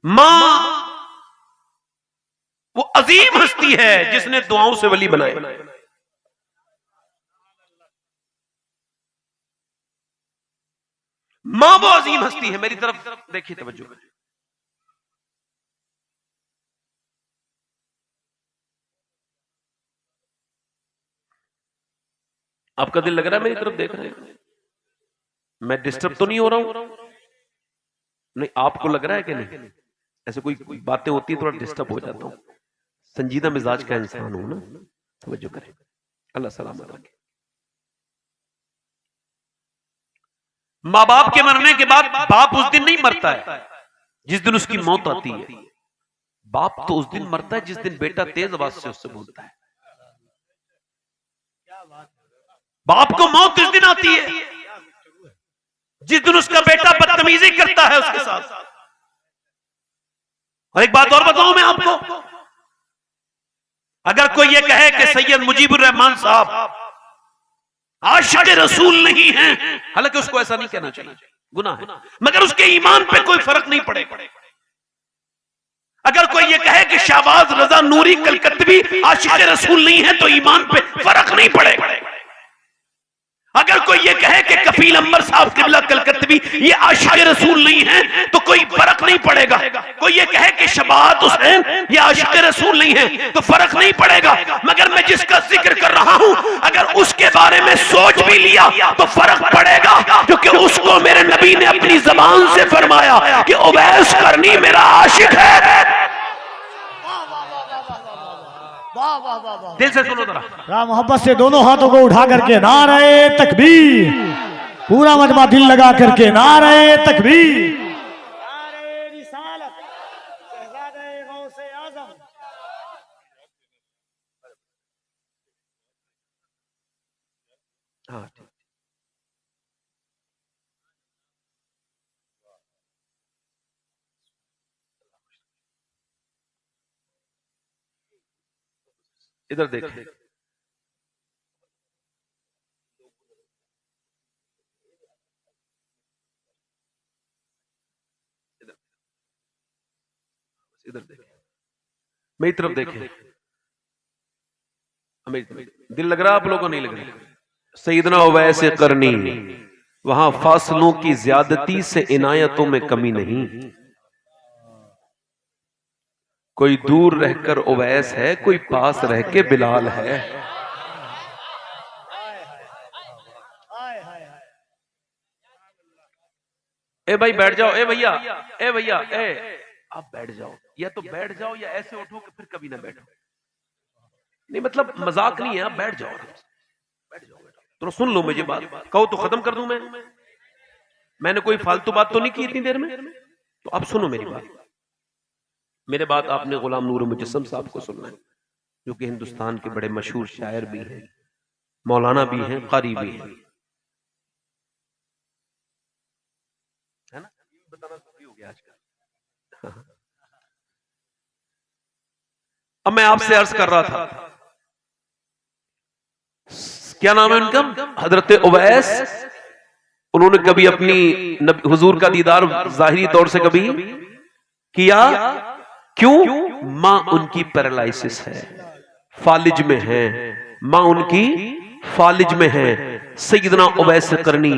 मां वो अजीम हस्ती है जिसने दुआओं से वली बनाए। मां वो अजीम हस्ती है। मेरी तरफ देखिए, तवज्जो करिए। आपका दिल लग रहा है मेरी तरफ देख रहे हैं? मैं डिस्टर्ब तो नहीं हो रहा हूं? नहीं, आपको लग रहा है कि नहीं? ऐसे कोई बातें होती है थोड़ा डिस्टर्ब हो जाता हूं, संजीदा मिजाज का इंसान हूं ना। तवज्जो करें, अल्लाह सलामत रखे। माँ बाप के मरने के बाद बाप उस दिन नहीं मरता है जिस दिन उसकी मौत आती है। बाप तो उस दिन मरता है जिस दिन बेटा तेज आवाज से उससे बोलता है। बाप को मौत इस दिन आती है जिस दिन उसका बेटा बदतमीजी करता है उसके साथ। और एक बात और बताऊं मैं आपको, अगर कोई ये कहे कि सैयद मुजीबुर रहमान साहब आशिक रसूल नहीं है, हालांकि उसको ऐसा नहीं कहना चाहिए, गुनाह है, मगर उसके ईमान पे कोई फर्क नहीं पड़ेगा। अगर कोई ये कहे कि शाहबाज रजा नूरी कलकत्तवी आशिक रसूल नहीं है तो ईमान पे फर्क नहीं पड़ेगा। अगर कोई ये कहे कि कफील अंबर साहब किबला कलकत्तवी ये आशिक रसूल नहीं है तो कोई फर्क नहीं पड़ेगा। कोई ये कहे कि शबात हुसैन ये आशिक रसूल नहीं है तो फर्क नहीं पड़ेगा। मगर मैं जिसका जिक्र कर रहा हूं, अगर उसके बारे में सोच भी लिया तो फर्क पड़ेगा, क्योंकि उसको मेरे नबी ने अपनी जबान से फरमाया कि उवैस करनी मेरा आशिक है। दिल से सुनो जरा। राम मोहब्बत से दोनों हाथों को उठा करके नारे तकबीर, पूरा मजमा दिल लगा करके नारे तकबीर, नारे रिसालत, शहजादे गौसे आज़म। हाँ ठीक, इधर देख। इधर देखे, मेरी तरफ देखे, दिल लग रहा, आप लोगों को नहीं लग रहा। सैयदना उवैस करनी, वहां फासलों की ज्यादती से इनायतों में कमी नहीं। कोई दूर रहकर उवैस है, कोई पास रह के बिलाल है। ए भाई बैठ जाओ, ए भैया, ए भैया, ए आप बैठ जाओ, या तो बैठ जाओ या ऐसे उठो कि फिर कभी ना बैठो। नहीं मतलब मजाक नहीं है, आप बैठ जाओ, बैठ जाओ। तो सुन लो मुझे बात, कहो तो खत्म कर दूं मैं। मैंने कोई फालतू बात तो नहीं की इतनी देर में, तो अब सुनो मेरी बात। मेरे बात आपने गुलाम नूर मुजस्सम साहब को सुनना है, जो कि हिंदुस्तान के बड़े मशहूर शायर भी हैं, मौलाना भी हैं, कारी भी हैं, है ना? बताना जरूरी हो गया आजकल। अब मैं आपसे अर्ज कर रहा था, क्या नाम है उनका, हजरत उवैस। उन्होंने कभी अपनी हुजूर का दीदार जाहिरी तौर से कभी किया? क्यों? मां उनकी पैरालिसिस है, फालिज में है, मां उनकी फालिज में है। सैयदना उवैस करनी।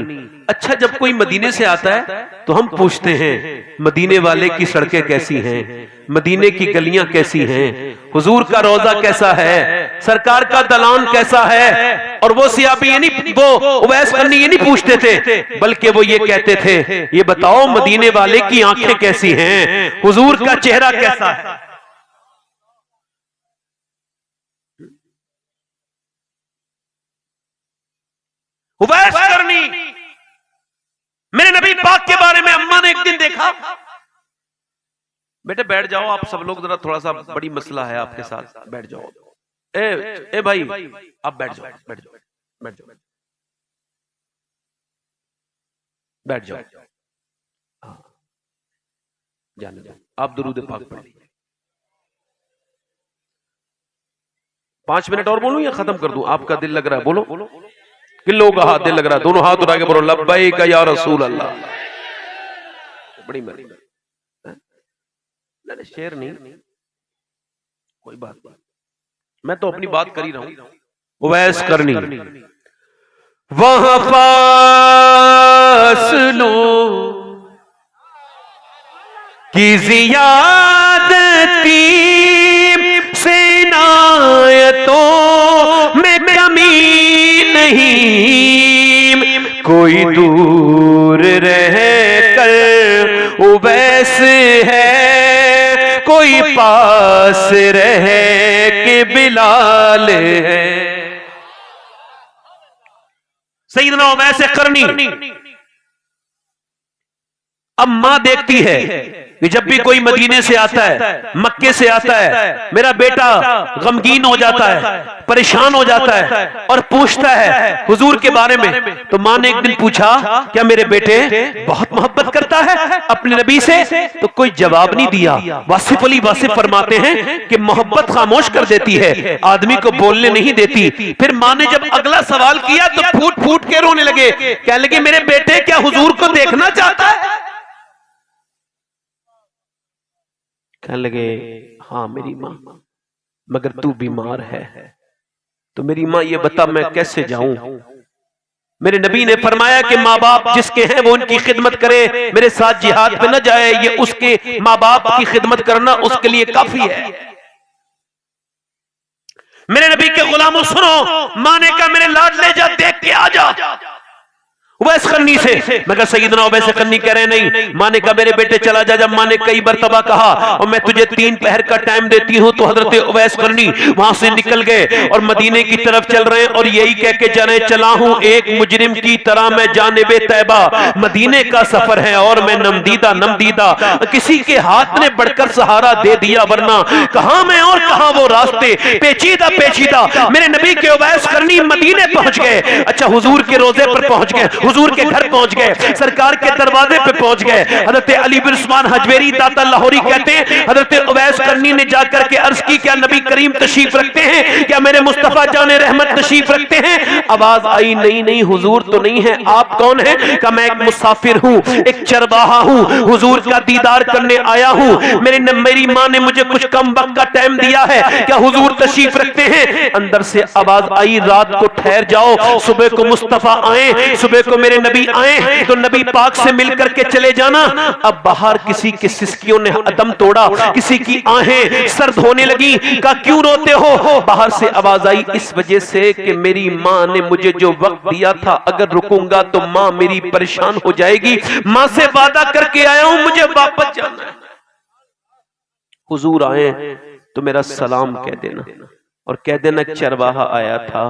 अच्छा, जब कोई मदीने से आता है तो हम पूछते हैं मदीने वाले की सड़कें कैसी हैं, मदीने की गलियां कैसी हैं, हुजूर का रोजा कैसा है, सरकार का दलान कैसा है। और वो सियाबी ये नहीं, वो उवैस करनी ये नहीं पूछते थे, बल्कि वो ये कहते थे, ये बताओ मदीने वाले की आंखें कैसी हैं, हुजूर का चेहरा कैसा है। उवैस करनी, मेरे नबी पाक के बारे में अम्मा ने एक दिन देखा। बेटे बैठ जाओ आप सब लोग, जरा थोड़ा सा बड़ी मसला है आपके साथ, बैठ जाओ। ए भाई आप बैठ जाओ, बैठ जाओ, बैठ जाओ, बैठ जाओ। हाँ जाने जाओ, आप दुरूद पाक पढ़ लीजिए। 5 मिनट और बोलूं या खत्म कर दूं? आपका दिल लग रहा है, बोलो। किन लोगों का हाथ दिल लग रहा है? दोनों हाथ उठा के बोलो लब्बैक या रसूल अल्लाह। बड़ी मेहरबानी। शेर नहीं, कोई बात नहीं, मैं तो अपनी बात कर ही रहा हूं। उवैस करनी, वहां फासलों की ज़ियादती से इनायतों में कमी नहीं। कोई दूर रह कर उवैस है, कोई पास रह के बिलाल है। सैयदना उवैस करनी। अब मां देखती है कि जब भी कोई मदीने से आता है, मक्के से आता है, मेरा बेटा गमगीन हो जाता है, परेशान हो जाता है और पूछता है हुजूर के बारे में। तो मां ने एक दिन पूछा, क्या मेरे बेटे बहुत मोहब्बत करता है अपने नबी से? तो कोई जवाब नहीं दिया। वासिफ अली वासिफ फरमाते हैं कि मोहब्बत खामोश कर देती है, आदमी को बोलने नहीं देती। फिर मां ने जब अगला सवाल किया तो फूट फूट के रोने लगे, कहने लगे मेरे बेटे क्या हुजूर को देखना चाहता है? कहने लगे हाँ मेरी माँ, मगर तू बीमार है, तो मेरी माँ ये बता मैं कैसे जाऊं? मेरे नबी ने फरमाया कि माँ बाप जिसके हैं वो उनकी खिदमत करे, मेरे साथ जिहाद पे न जाए, ये उसके माँ बाप की खिदमत करना उसके लिए काफी है। मेरे नबी के गुलामों सुनो, माँ ने कहा मेरे लाडले जा देख के आ जा। उवैस करनी से। मगर सैयदना उवैस करनी कह रहे नहीं। माँ ने कहा मेरे बेटे चला जा। जब माँ ने कई मरतबा कहा और मैं तुझे 3 पहर का टाइम देती हूँ, तो हजरत उवैस करनी वहां से निकल गए और मदीने की तरफ चल रहे हैं और यही कह के जा रहे, चला हूं एक मुजरिम की तरह मैं जानिबे तैबा। मदीने का सफर है और मैं नमदीदा किसी के हाथ ने बढ़कर सहारा दे दिया, वरना कहां मैं और कहां वो रास्ते पेचीदा मेरे नबी के उवैस करनी मदीने पहुंच गए। अच्छा, हुजूर के रोजे पर पहुंच गए, हुजूर के घर पहुंच गए, सरकार के दरवाजे पे पहुंच गए। हजरत अली बिन उस्मान हजवेरी दाता लाहौरी कहते हैं हजरत उवैस करनी ने जाकर के अर्ज की, क्या नबी करीम तशरीफ रखते हैं? क्या मेरे मुस्तफा जाने रहमत तशरीफ रखते हैं? आवाज आई, नहीं हुजूर तो नहीं है। आप कौन है? क्या मैं एक मुसाफिर हूं, एक चरवाहा हूं, हुजूर का दीदार करने आया हूं। मेरी मां ने मुझे कुछ कम वक्त का टाइम दिया है, क्या हुजूर तशरीफ रखते हैं? अंदर से आवाज आई, रात को ठहर जाओ, सुबह को मुस्तफा आए, सुबह को मेरे नबी आए तो नबी पाक से मिल करके चले जाना। अब बाहर किसी की सिसकियों ने अदम तोड़ा, किसी की आहें सर्द होने लगी। का क्यों रोते हो? बाहर से आवाज आई, इस वजह से कि मेरी मां ने मुझे जो वक्त दिया था, अगर रुकूंगा तो मां मेरी परेशान हो जाएगी। मां से वादा करके आया हूं, मुझे वापस जाना है। हुजूर आए तो मेरा सलाम कह देना और कह देना चरवाहा आया था,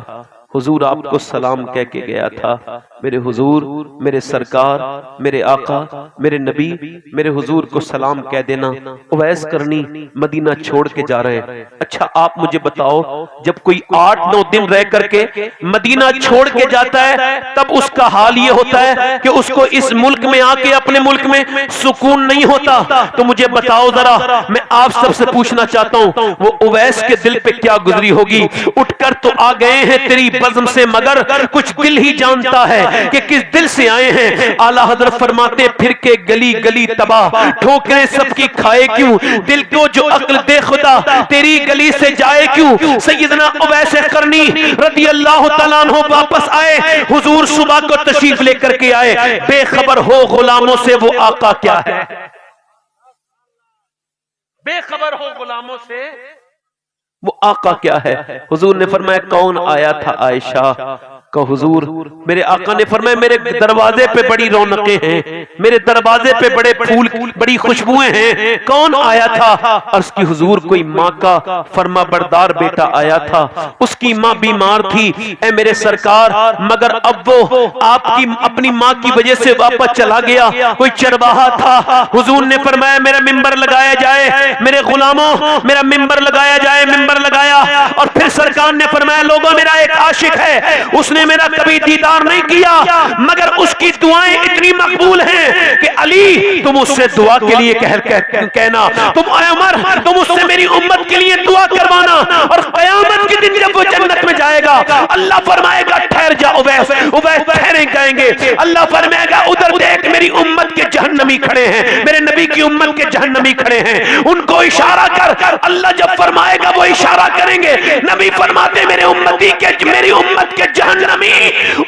हुजूर आपको सलाम कह के गया था। मेरे हुजूर, मेरे सरकार, मेरे आका, मेरे नबी, मेरे हुजूर को सलाम कह देना। उवैस करनी मदीना छोड़ के जा रहे हैं। अच्छा, आप मुझे बताओ, जब कोई 8-9 दिन रह करके मदीना छोड़ के जाता है, तब उसका हाल ये होता है कि उसको इस मुल्क में आके अपने मुल्क में सुकून नहीं होता। तो मुझे बताओ जरा, मैं आप सबसे पूछना चाहता हूं, वो उवैस के दिल पे क्या गुजरी होगी? उठकर तो आ गए हैं तेरी बज़्म से, मगर कुछ दिल ही जानता है कि किस दिल से आए हैं। आला हज़रत फरमाते, फिर के गली गली तबाह, ठोकरें सबकी खाए क्यों, दिल को जो अक्ल दे खुदा, तेरी गली से जाए क्यों। सैयदना उवैस करनी रज़ी अल्लाह तआला अन्हु वापस आए, हुजूर सुबह को तशरीफ लेकर के आए। बेखबर हो गुलामों से वो आका क्या है, बेखबर हो गुलामों से वो आका क्या है। हुजूर ने फरमाया, कौन आया था आयशा का? हुजूर, मेरे आका ने फरमाया, मेरे दरवाजे पे बड़ी रौनकें हैं, मेरे दरवाजे पे बड़े फूल, बड़ी खुशबुएं हैं। कौन आया था? अर्ज़ की, हुजूर कोई माँ का फरमा बरदार बेटा आया था, उसकी माँ बीमार थी ए मेरे सरकार, मगर अब वो आपकी अपनी माँ की वजह से वापस चला गया। कोई चरवाहा था। हुजूर ने फरमाया, मेरा मिंबर लगाया जाए, मेरे गुलामों मेरा मिंबर लगाया जाए। मिंबर लगाया और फिर सरकार ने फरमाया, लोगों मेरा एक आशिक है, उसने मेरा कभी दीदार नहीं किया, मगर उसकी दुआएं इतनी मकबूल हैं कि अली तुम उससे दुआ के लिए कहना, तुम उमर तुम उससे मेरी उम्मत के लिए दुआ करवाना, और क़यामत के दिन जब वो जन्नत में जाएगा, अल्लाह फरमाएगा ठहर जा उवैस, उवैस ठहरे कहेंगे। अल्लाह फरमाएगा, उधर देख मेरी उम्मत के जहन्नमी खड़े हैं, मेरे नबी की उम्मत के जहन्नमी खड़े हैं, उनको इशारा कर। अल्लाह जब फरमाएगा वो इशारा करेंगे। नबी फरमाते, मेरी उम्मत के जहन्नमी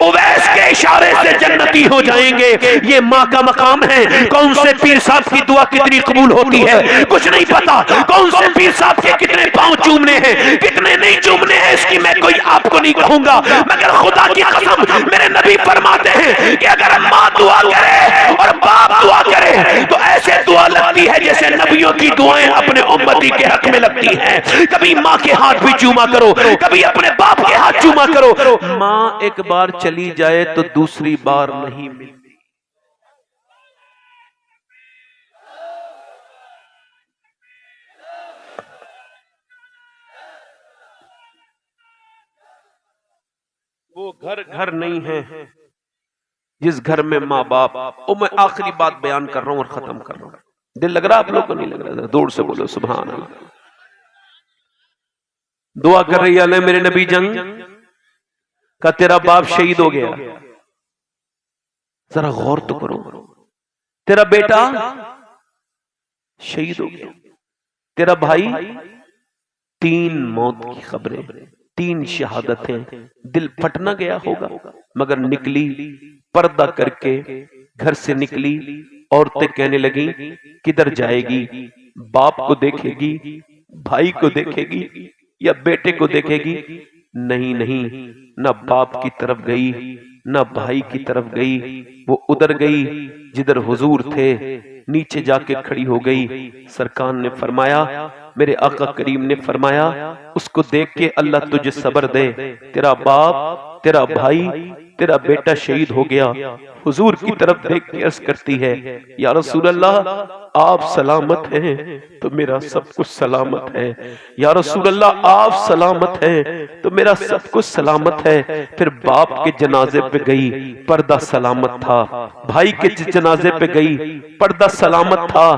उवैस के इशारे से जन्नती हो जाएंगे। ये माँ का मकाम है। कौन से पीर साहब की दुआ कितनी कबूल होती है कुछ नहीं पता, कौन से पीर साहब के कितने पांव चूमने हैं, कितने नहीं चूमने हैं, इसकी मैं कोई आपको नहीं कहूंगा, मगर खुदा की कसम मेरे नबी फरमाते हैं कि अगर माँ दुआ करे और बाप दुआ करे तो ऐसे दुआ लगती है जैसे नबियों की दुआएं अपने उम्मती के हक में लगती हैं। कभी माँ के हाथ भी चूमा करो, कभी अपने बाप के हाथ चूमा करो। माँ एक बार चली जाए तो दूसरी बार नहीं मिलती। वो घर नहीं है जिस घर में माँ बाप। ओ, मैं आखिरी बात बयान कर रहा हूं और खत्म कर रहा हूं। दिल लग रहा आप लोग को? नहीं लग रहा? दूर से बोलो सुभान अल्लाह। दुआ कर रही है मेरे नबी जंग का, तेरा बाप शहीद हो गया, जरा गौर तो करो, तेरा बेटा शहीद हो गया, तेरा भाई 3 मौत की खबरें, 3 शहादतें। दिल फटना गया होगा, मगर निकली पर्दा करके घर से निकली। औरतें कहने लगी, किधर जाएगी? बाप को देखेगी, भाई को देखेगी, या बेटे को देखेगी? नहीं नहीं, न बाप की तरफ गई न भाई की तरफ गई, वो उधर गई जिधर हुजूर थे, नीचे जाके खड़ी हो गई। सरकार ने फरमाया, मेरे आका करीम ने फरमाया, उसको देख के अल्लाह तुझे सब्र दे, तेरा बाप, तेरा भाई, तेरा बेटा शहीद हो गया। हुजूर की तरफ देख के अर्ज करती है, या रसूल अल्लाह, आप सलामत हैं तो मेरा सब कुछ सलामत है। या रसूल अल्लाह, आप सलामत हैं तो मेरा सब कुछ सलामत है। फिर बाप के जनाजे पे गई, पर्दा सलामत था। भाई के जनाजे पे गई, पर्दा सलामत था।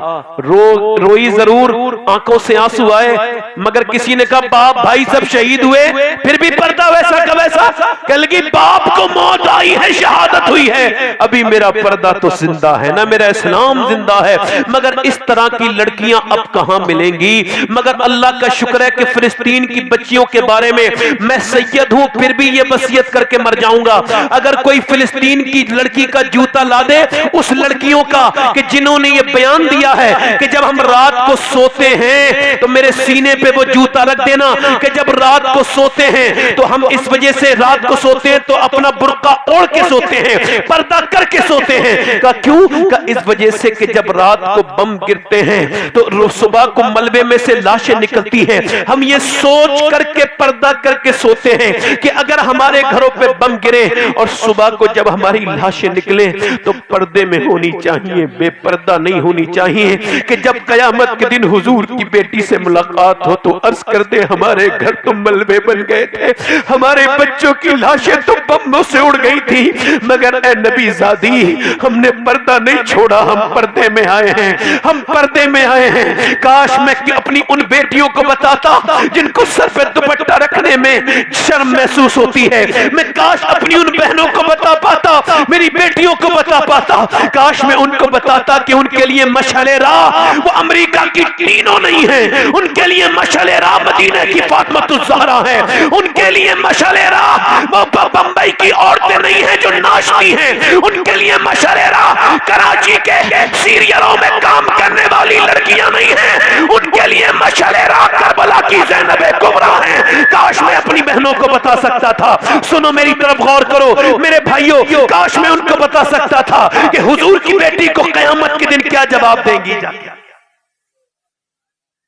रोई जरूर, आंखों से आंसू आए, मगर किसी ने कहा बाप भाई सब शहीद हुए, फिर भी पर्दा वैसा का वैसा। कह लगी बाप को मौत आई है, शहादत हुई है, अभी मेरा पर्दा तो जिंदा है ना, मेरा इस्लाम जिंदा है। मगर इस तरह की लड़कियां अब कहां मिलेंगी? मगर अल्लाह का शुक्र है कि फिलिस्तीन की बच्चियों के बारे में मैं सैयद हूं, फिर भी ये वसीयत करके मर जाऊंगा। अगर कोई फिलिस्तीन की लड़की का जूता ला दे, उस लड़कियों का कि जिन्होंने ये बयान दिया है कि जब हम रात को सोते हैं तो मेरे सीने पे वो जूता रख देना, कि जब रात को सोते हैं तो हम इस वजह से रात को सोते हैं तो अपना बुर्का ओढ़ के सोते हैं, पर्दा करके सोते हैं। का क्यों? का इस वजह से कि जब रात को बम गिरते हैं तो सुबह को मलबे में से लाशें निकलती हैं। हम ये सोच करके पर्दा करके सोते हैं कि अगर हमारे घरों पे बम गिरे और सुबह को जब हमारी लाशें निकले तो पर्दे में होनी चाहिए, बेपर्दा नहीं होनी चाहिए। कि जब कयामत के दिन हुजूर की बेटी से मुलाकात हो तो अर्ज कर दे, हमारे घर तो मलबे बन गए थे, हमारे बच्चों की लाशें तो बमों से उड़ गई थी, मगर ए नबी ज़ादी, हमने पर्दा नहीं छोड़ा, हम पर्दे में आए हैं, हम पर्दे में आए हैं। काश मैं अपनी उन बेटियों को बताता जिनको सर पे दुपट्टा रखने में शर्म महसूस होती है, मैं काश अपनी उन बहनों को बता पाता, मेरी बेटियों को बता पाता, काश मैं उनको बताता कि उनके लिए मशाले राह वो अमेरिका की टीनों नहीं है, उनके लिए मशाले राह मदीना की फातिमा ज़हरा है, उनके लिए मशाले राह वो बंबई की औरतें नहीं है जो नाचती हैं, उनके लिए मशाले राह कराची के सीरियलों में काम करने वाली लड़कियां नहीं हैं, उनके लिए मशाले राह करबला की ज़ैनब कुबरा है। काश मैं अपनी बहनों को बता सकता था। सुनो, मेरी तरफ गौर करो मेरे भाइयों, काश मैं उनको बता सकता था कि हुजूर की बेटी को कयामत के दिन क्या जवाब देंगी।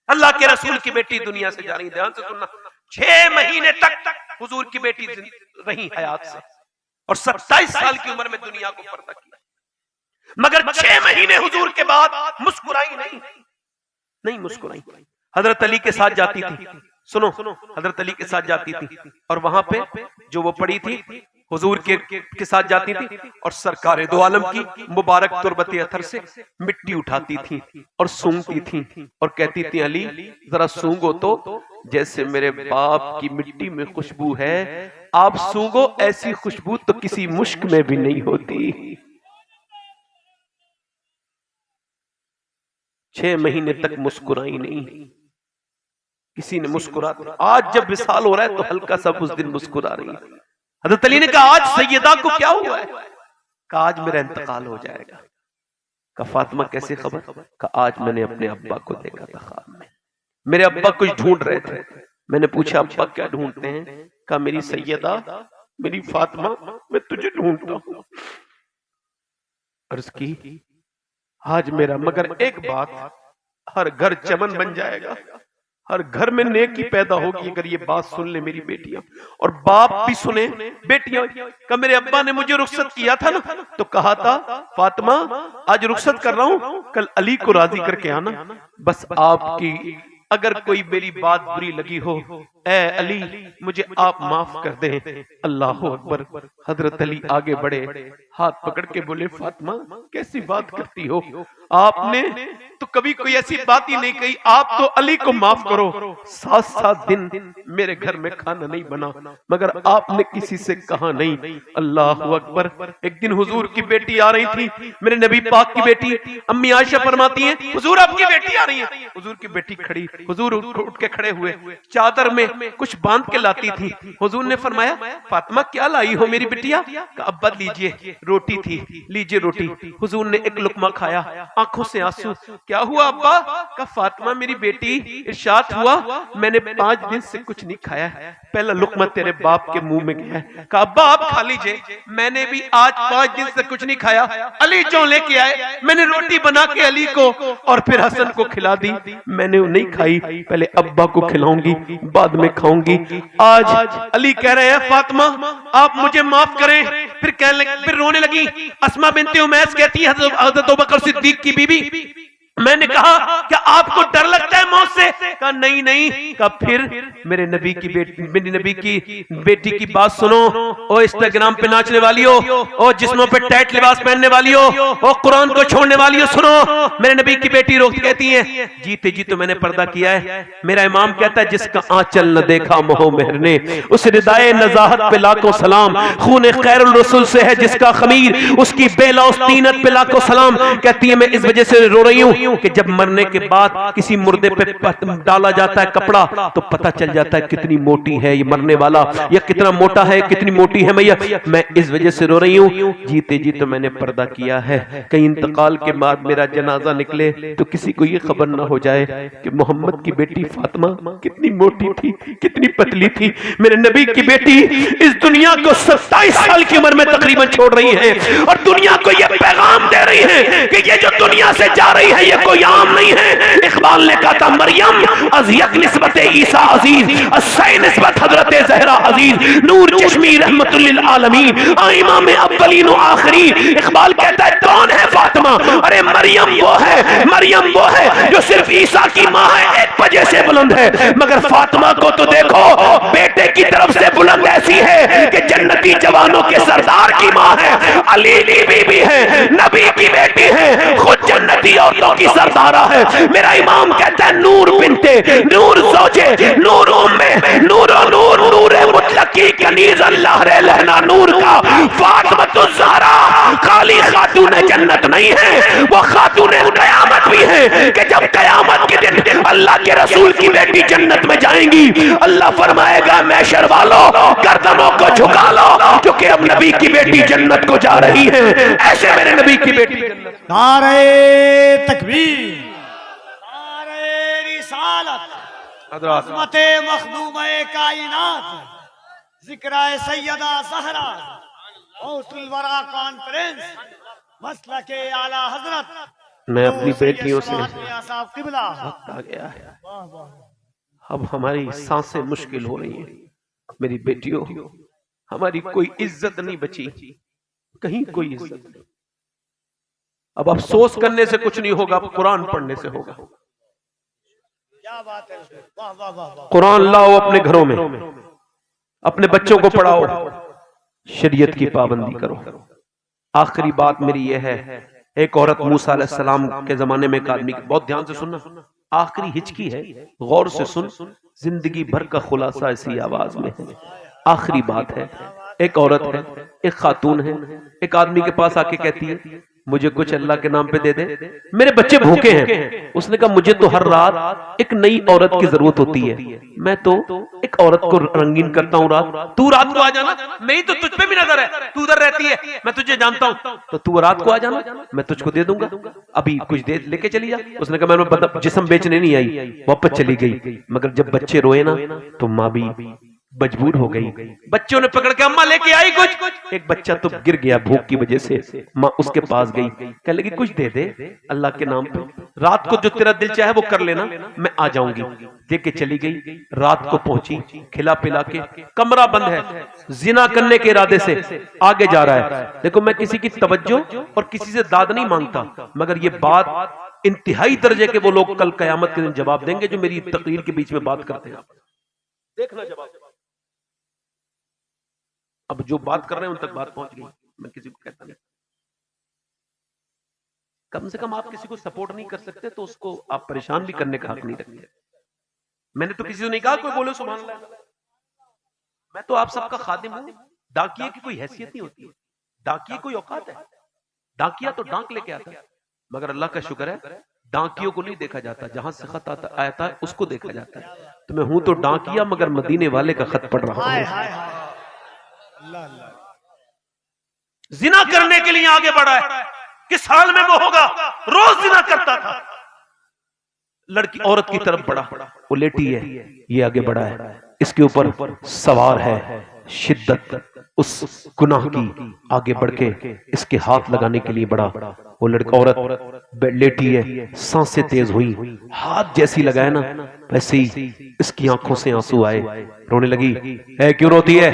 अल्लाह के रसूल की बेटी दुनिया से जा रही, ध्यान से सुनना, 6 महीने तक हुजूर की बेटी रही हयात से और 27 साल की उम्र में दुनिया को पर्दा किया, मगर 6 महीने हुजूर के बाद मुस्कुराई नहीं मुस्कुराई। हजरत अली के साथ जाती थी, सुनो, हजरत अली के साथ जाती थी और वहां पे जो वो पड़ी थी हुजूर के साथ जाती थी और सरकार दो आलम की मुबारक तुरबत अथर से मिट्टी उठाती थी और सूंघती थी और कहती थी, अली जरा सूंघो तो, जैसे मेरे बाप की मिट्टी में खुशबू है, आप सूंघो, ऐसी खुशबू तो किसी मुश्क में भी नहीं होती। 6 महीने तक मुस्कुराई नहीं, किसी ने मुस्कुरा। आज जब विसाल हो रहा है तो हल्का सा उस दिन मुस्कुरा रही है। हज़रत अली ने कहा, आज सैयदा को क्या हुआ है? कहा, आज मेरा इंतकाल हो जाएगा। कहा, फातिमा कैसे खबर? कहा, आज मैंने अपने अब्बा को देखा था ख्वाब में, मेरे अब्बा कुछ ढूंढ रहे थे, मैंने पूछा अब्बा क्या ढूंढते हैं? कहा, मेरी सैयदा, मेरी फातिमा, मैं तुझे ढूंढता हूं। अर्ज की, आज मेरा, मगर एक बात, हर घर चमन बन जाएगा, हर घर में नेकी पैदा होगी अगर ये बात सुन ले मेरी बेटियां, और बाप भी सुने बेटियां। का मेरे अब्बा ने मुझे रुखसत किया था ना, तो कहा था फातिमा आज रुखसत कर रहा हूं, कल अली को राजी करके आना। बस आपकी अगर कोई मेरी बात बुरी लगी हो, ए अली मुझे आप माफ कर दें। अल्लाह अकबर। हजरत अली आगे बढ़े, हाथ पकड़ के बोले, फातिमा कैसी बात करती हो, आपने तो कभी कोई ऐसी बात ही नहीं कही, आप तो अली को माफ करो। 7-7 दिन मेरे घर में खाना नहीं बना, मगर आपने किसी से कहा नहीं। अल्लाह अकबर। एक दिन हुजूर की बेटी आ रही थी, मेरे नबी पाक की बेटी अम्मी आयशा फरमाती हैं, हुजूर आपकी बेटी आ रही है। हुजूर की बेटी खड़ी, हुजूर उठ के खड़े हुए, चादर में कुछ बांध के लाती थी। हुजूर ने फरमाया, फातिमा क्या लाई हो मेरी बिटिया? अब्बा लीजिए रोटी थी, लीजिए रोटी। हुजूर ने एक लुकमा खाया, आंखों से आंसू, क्या हुआ अब्बा? का फातिमा मेरी बेटी, इरशाद हुआ मैंने 5 दिन से कुछ नहीं खाया है, पहला लुकमा तेरे बाप के मुंह में गया है। कहा अब्बा आप खा लीजिए, मैंने भी आज 5 दिन से कुछ नहीं खाया। अली जो लेके आए, मैंने रोटी बना के अली को और फिर हसन को खिला दी। मैंने वो नहीं खाई, पहले अब्बा को खिलाऊंगी बाद में खाऊंगी। आज अली कह रहे हैं फातिमा आप मुझे माफ करें। फिर रोने लगी। अस्मा बिनते उमैस कहती है हज़रत अबू बकर सिद्दीक की बीबी, मैंने कहा क्या आपको डर लगता है मौत से? कहा नहीं नहीं। कहा फिर मेरे नबी की बेटी की बात सुनो। ओ इंस्टाग्राम पे नाचने वाली हो, ओ जिस्मों पे टाइट लिबास पहनने वाली हो, ओ कुरान को छोड़ने वाली हो, सुनो मेरे नबी की बेटी रोक कहती है जीते जी तो मैंने पर्दा किया है। मेरा इमाम कहता है जिसका आंचल न देखा मोह मेहर ने, उस रिदाए नजाहत पे लाखों सलाम। खून खैरुल रसूल से है जिसका खमीर, उसकी बेलौस तीनत पे लाखों सलाम। कहती है मैं इस वजह से रो रही हूँ कि जब मरने के बाद किसी मुर्दे पे डाला जाता है कपड़ा तो पता चल जाता है कितनी मोटी है ये मरने वाला, या कितना मोटा है, कितनी मोटी है मैया। मैं इस वजह से रो रही हूँ, जीते जी तो मैंने पर्दा किया है, कहीं इंतकाल के बाद मेरा जनाजा निकले तो किसी को ये खबर ना हो जाए कि मोहम्मद की बेटी फातिमा कितनी मोटी थी, कितनी पतली थी। मेरे नबी की बेटी इस दुनिया को 27 साल की उम्र में तकरीबन छोड़ रही है और दुनिया को यह पैगाम दे रही है कि ये जो दुनिया से जा रही है ये कोई आम नहीं है। इकबाल ने कहा था मरियम अज़ियक निस्बत ईसा अजीज, अस्सै निस्बत हजरत ज़हरा अजीज, नूर चश्मी रहमतुल लिल आलमीन, इमाम अव्वलीन व आखिरीन। इकबाल कहता है कौन है फातिमा? अरे मरियम वो है जो सिर्फ ईसा की माँ है, एक वजह से बुलंद है, मगर फातिमा को तो देखो बेटे की तरफ से बुलंद ऐसी है कि जन्नती जवानों के सरदार की माँ है, अली की बीबी है, नबी की बेटी है, खुद जन्नती औरतों की सरदारा है। मेरा इमाम कहता है नूर बिनते नूर सोचे नूर उम्मे नूर नूर मुतलकी कनीज अल्लाह रे लहना नूर का फातिमा तो ज़हरा खाली खातून जन्नत नहीं है, वो खातून कयामत भी है कि जब कयामत के दिन अल्लाह के रसूल की बेटी जन्नत में जाएंगी, अल्लाह फरमाएगा मैशर वालों गर्दनों को झुका लो क्योंकि अब नबी की बेटी जन्नत को जा रही है। ऐसे मेरे नबी की बेटी नारे तकबीर, नारे रिसालत, अज़मते मखदूमे कायनात, ज़िक्र सैयदा ज़हरा, गौसुल वरा कॉन्फ्रेंस, मसलके आला हजरत। मैं अपनी बेटियों से आ गया है, अब हमारी सांसें मुश्किल हो रही हैं। मेरी बेटियों हमारी कोई इज्जत नहीं बची, कहीं कोई इज्जत नहीं। अब अफसोस करने से कुछ नहीं होगा, अब कुरान पढ़ने से होगा। क्या बात है, वाह वाह वाह। कुरान लाओ अपने घरों में, अपने बच्चों को पढ़ाओ, शरीयत की पाबंदी करो। आखिरी बात मेरी यह है, एक औरत मूसा अलैहिस्सलाम के जमाने में एक आदमी, बहुत ध्यान से सुनना, आखिरी हिचकी है, गौर से सुन, जिंदगी भर का खुलासा इसी आवाज में है। आखिरी बात है, एक औरत है, एक खातून है, एक आदमी के पास आके कहती है मुझे कुछ अल्लाह के नाम पे दे दे, मेरे बच्चे भूखे हैं। उसने कहा मुझे तो हर रात एक नई औरत की जरूरत होती है, मैं तो एक औरत को रंगीन करता हूँ रात, तू रात को आ जाना, मेरी तो तुझ पे भी नजर है, तू उधर रहती है, मैं तुझे जानता हूँ, तो तू रात को आ जाना, मैं तुझको दे दूंगा, अभी कुछ दे लेके चली जा। उसने कहा मैं जिस्म बेचने नहीं आई, वापस चली गई। मगर जब बच्चे रोए ना तो माँ भी मजबूर हो गई, बच्चों ने पकड़ के अम्मा लेके आई कुछ, एक बच्चा तो गिर गया भूख की वजह से, माँ उसके पास गई, कह लगी कुछ दे दे अल्लाह के नाम पे, रात को जो तेरा दिल चाहे वो कर लेना, मैं आ जाऊंगी। लेके चली गई, रात को पहुंची, खिला पिला के, कमरा बंद है, जिना करने के इरादे से आगे जा रहा है। देखो मैं किसी की तवज्जो और किसी से दाद नहीं मांगता, मगर ये बात इंतहाई दर्जे के वो लोग कल कयामत के दिन जवाब देंगे जो मेरी तकरीर के बीच में बात करते हैं। देखना जवाब, अब जो बात कर रहे हैं उन तक बात पहुंच गई, मैं किसी को कहता नहीं। कम से कम आप किसी को सपोर्ट नहीं कर सकते तो उसको आप परेशान भी करने का हक नहीं रखते। मैंने तो किसी से नहीं कहा कोई बोले सुभान अल्लाह, मैं तो आप सबका खादिम हूं। डाकिये की कोई हैसियत नहीं होती है, डाकिये कोई औकात है, डाकिया तो डांक लेके आता है, मगर अल्लाह का शुक्र है डाकियों को नहीं देखा जाता, जहां से खत आता है उसको देखा जाता है। तो मैं हूं तो डाकिया, मगर मदीने वाले का खत पढ़ रहा हूं। जिना करने के लिए आगे बढ़ा है, किस हाल में वो होगा, रोज जिना करता था, लड़की औरत की तरफ बढ़ा, वो लेटी है, ये आगे बढ़ा है, इसके ऊपर सवार है शिद्दत उस गुनाह की, आगे बढ़ के इसके हाथ लगाने के लिए बढ़ा। वो लड़का औरत लेटी है, सांसें तेज हुई, हाथ जैसी लगाए ना वैसे ही इसकी आंखों से आंसू आए, रोने लगी। क्यों रोती है,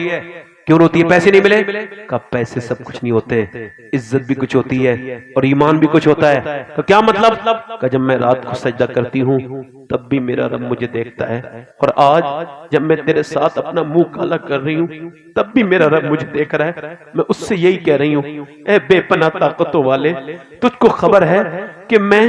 क्यों रोती है, पैसे नहीं मिले? का पैसे सब कुछ नहीं होते, इज्जत भी कुछ होती है और ईमान भी कुछ होता है। तो क्या मतलब? का जब मैं रात को सजदा करती हूँ तब भी मेरा रब मुझे देखता है, और आज जब मैं तेरे साथ अपना मुंह काला कर रही हूँ तब भी मेरा रब मुझे देख रहा है। मैं उससे यही कह रही हूँ, ए बेपनाह ताकतों वाले, तुझको खबर है कि मैं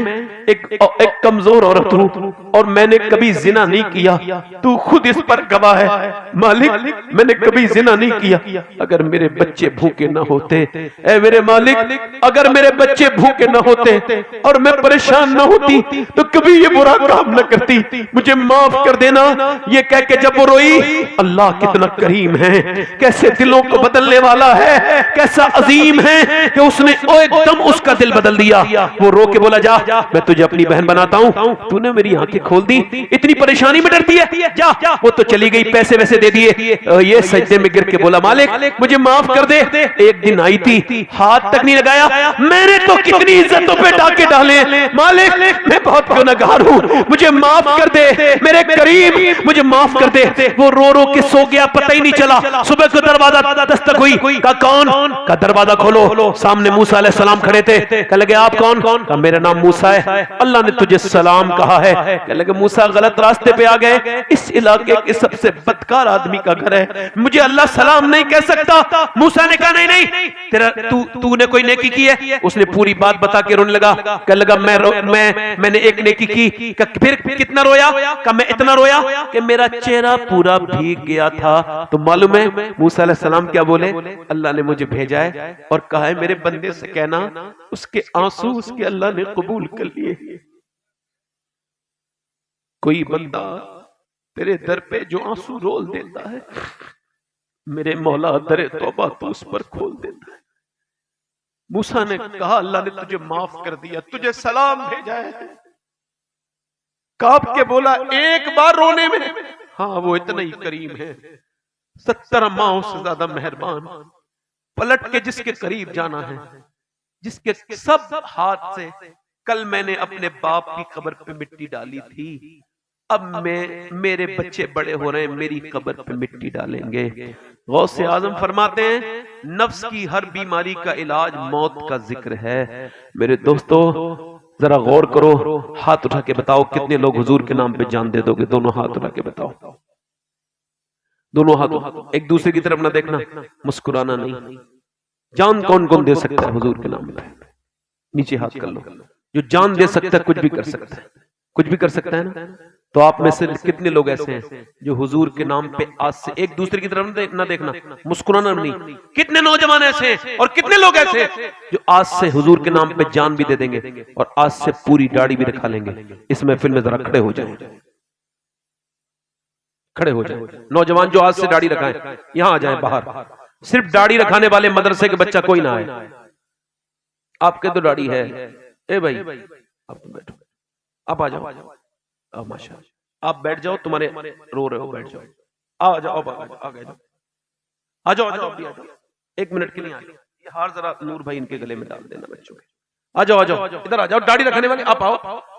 एक कमजोर औरत हूँ और मैंने कभी जिना नहीं किया, तू खुद इस पर गवाह है। मालिक, मैंने कभी जिना नहीं किया। अगर मेरे बच्चे भूखे ना होते, ए मेरे मालिक, अगर मेरे बच्चे भूखे ना होते और मैं परेशान ना होती तो कभी ये बुरा काम न करती, मुझे माफ कर देना। ये कह के जब वो रोई, अल्लाह कितना करीम है, कैसे दिलों को बदलने वाला है, कैसा अजीम है कि उसने एकदम उसका दिल बदल दिया। वो रो के बोला, जा मैं तुझे अपनी बहन बनाता हूँ, तूने मेरी आंखें खोल दी, इतनी परेशानी में डरती है, जा। वो तो चली गई, पैसे वैसे दे दिए। ये सजदे में गिर के बोला, मालिक मुझे माफ कर दे, एक दिन आई थी, हाथ तक नहीं लगाया, मैंने तो कितनी इज्जतों पे डाके डाले, मालिक मैं बहुत गुनहगार हूँ, मुझे माफ कर दे, मेरे करीम मुझे माफ कर दे। वो रो रो के सो गया, पता ही नहीं चला। सुबह को दरवाजा दस्तक हुई, का कौन? का दरवाजा खोलो, सामने मूसा अलैहिस्सलाम खड़े थे। कह लगे, आप कौन? का मेरा नाम मूसा है, अल्लाह ने तुझे सलाम कहा है। कह लगे, मूसा गलत रास्ते पे आ गए, इस इलाके के सबसे बदकार आदमी का घर है, मुझे अल्लाह सलाम नहीं कह सकता। मूसा ने कहा, नहीं नहीं, तेरा तूने कोई नेकी की है? उसने पूरी बात बता के रोने लगा। कह लगा, मैंने एक नेकी की। फिर कितना रोया? का मैं इतना रोया कि मेरा चेहरा पूरा भीग गया था। तो मालूम है मूसा अलैहिस्सलाम क्या बोले? अल्लाह ने मुझे भेजा है और कहा है मेरे बंदे से कहना उसके आंसू उसके अल्लाह ने कबूल कर लिए। कोई बंदा तेरे दर पे जो आंसू रोल देता है, मेरे मौला दरे तौबा तो उस पर खोल देता है। मूसा ने कहा, अल्लाह ने तुझे माफ कर दिया, तुझे सलाम भेजा है। कांप के बोला, एक बार रोने में, हाँ वो इतना ही करीम है, 70 माओं से ज्यादा मेहरबान। पलट के जिसके करीब जाना है, जिसके सब हाथ से, कल मैंने अपने बाप की कब्र पे मिट्टी डाली थी, अब मेरे बच्चे बड़े हो रहे हैं, मेरी कब्र पे मिट्टी डालेंगे। गौसे आजम फरमाते हैं, नफ्स की हर बीमारी का इलाज मौत का जिक्र है। मेरे दोस्तों जरा गौर करो, हाथ उठा के बताओ कितने लोग हुजूर के नाम पे जान दे दोगे? दोनों हाथ उठा के बताओ, दोनों हाथ, एक दूसरे की तरफ ना देखना, मुस्कुराना नहीं। जान कौन कौन दे सकता है हुजूर के नाम पे? नीचे हाथ कर लो। जो जान दे सकता है कुछ भी कर सकता है, कुछ भी कर सकता है ना। तो आप में से कितने लोग ऐसे हैं जो हुजूर के नाम पे आज से, एक दूसरे की तरफ ना देखना, मुस्कुराना नहीं, कितने नौजवान ऐसे हैं और कितने लोग ऐसे हैं जो आज से हुजूर के नाम पे जान भी दे देंगे और आज से पूरी दाढ़ी भी रखा लेंगे। इस महफिल में जरा खड़े हो जाए, खड़े हो जाए नौजवान जो आज से दाढ़ी रखाएं, यहां आ जाए बाहर। सिर्फ दाढ़ी रखाने वाले मदरसे के बच्चा कोई ना आए। आपके तो दाढ़ी है, ए भाई आप तो बैठो, आप आ जाओ, माशा आप बैठ जाओ, तुम्हारे रो रहे हो, बैठ जाओ, आ जाओ, आ गए, आ जाओ, आ जाओ, 1 मिनट के लिए आ जाओ। ये हार जरा नूर भाई इनके गले में डाल देना बच्चों के। आ जाओ, इधर आ जाओ, दाढ़ी रखने वाले आप आओ,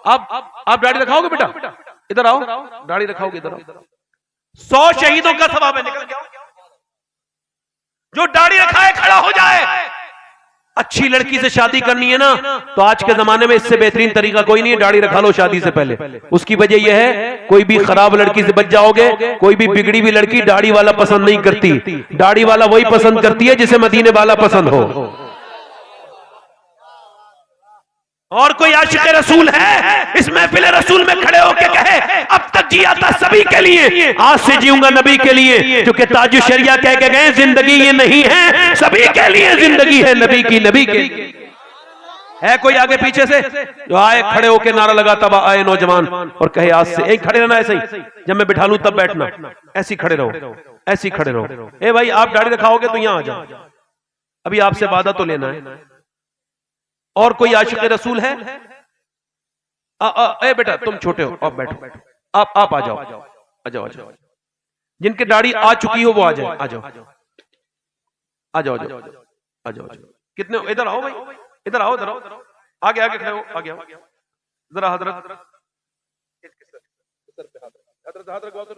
आप दाढ़ी रखाओगे बेटा? इधर आओ, दाढ़ी रखाओगे, इधर आओ। 100 शहीदों का सवाब है, निकल जाओ। जो दाढ़ी रखा है खड़ा हो जाए। अच्छी लड़की से शादी करनी है ना, तो आज के जमाने में इससे बेहतरीन तरीका कोई नहीं है, दाढ़ी रखा लो शादी से पहले। उसकी वजह यह है, कोई भी खराब लड़की से बच जाओगे। कोई भी बिगड़ी हुई लड़की दाढ़ी वाला पसंद नहीं करती, दाढ़ी वाला वही पसंद करती है जिसे मदीने वाला पसंद हो। और कोई आशिक रसूल है इस महफिल रसूल में खड़े होके कहे, अब तक जिया था सभी के लिए, आज से जीऊंगा नबी के लिए, क्योंकि ताजु शरिया कह के गए जिंदगी ये नहीं है सभी के लिए, जिंदगी है नबी की, नबी के लिए। है कोई आगे पीछे से जो आए खड़े होके नारा लगाता आए नौजवान और कहे आज से एक खड़े रहना, ऐसे ही जब मैं बिठा लूं तब बैठना, ऐसे खड़े रहो, ऐसे खड़े रहो। ए भाई आप दाढ़ी रखाओगे तो यहां आ जाओ, अभी आपसे वादा तो लेना है। और कोई आशिक रसूल है? ए बेटा तुम छोटे हो, आप बैठो, आप आ जाओ, आ जाओ, आ जाओ। जिनके दाढ़ी आ चुकी हो वो आ जाए, आ जाओ, आ जाओ, आ जाओ, आ जाओ। कितने हो? इधर आओ भाई, इधर आओ, इधर आओ, आगे आगे खड़े हो, आगे आओ, जरा हजरत सर पे हाथ रखो, सर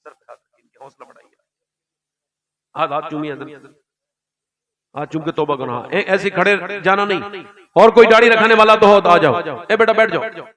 पे हाथ रखिए, हौसला बढ़ाइए, हाथ चूमिए, हाथ चूम के तौबा करो। ऐसे खड़े जाना नहीं, और कोई दाढ़ी रखने वाला तो हो तो आ जाओ। ए बेटा बैठ जाओ।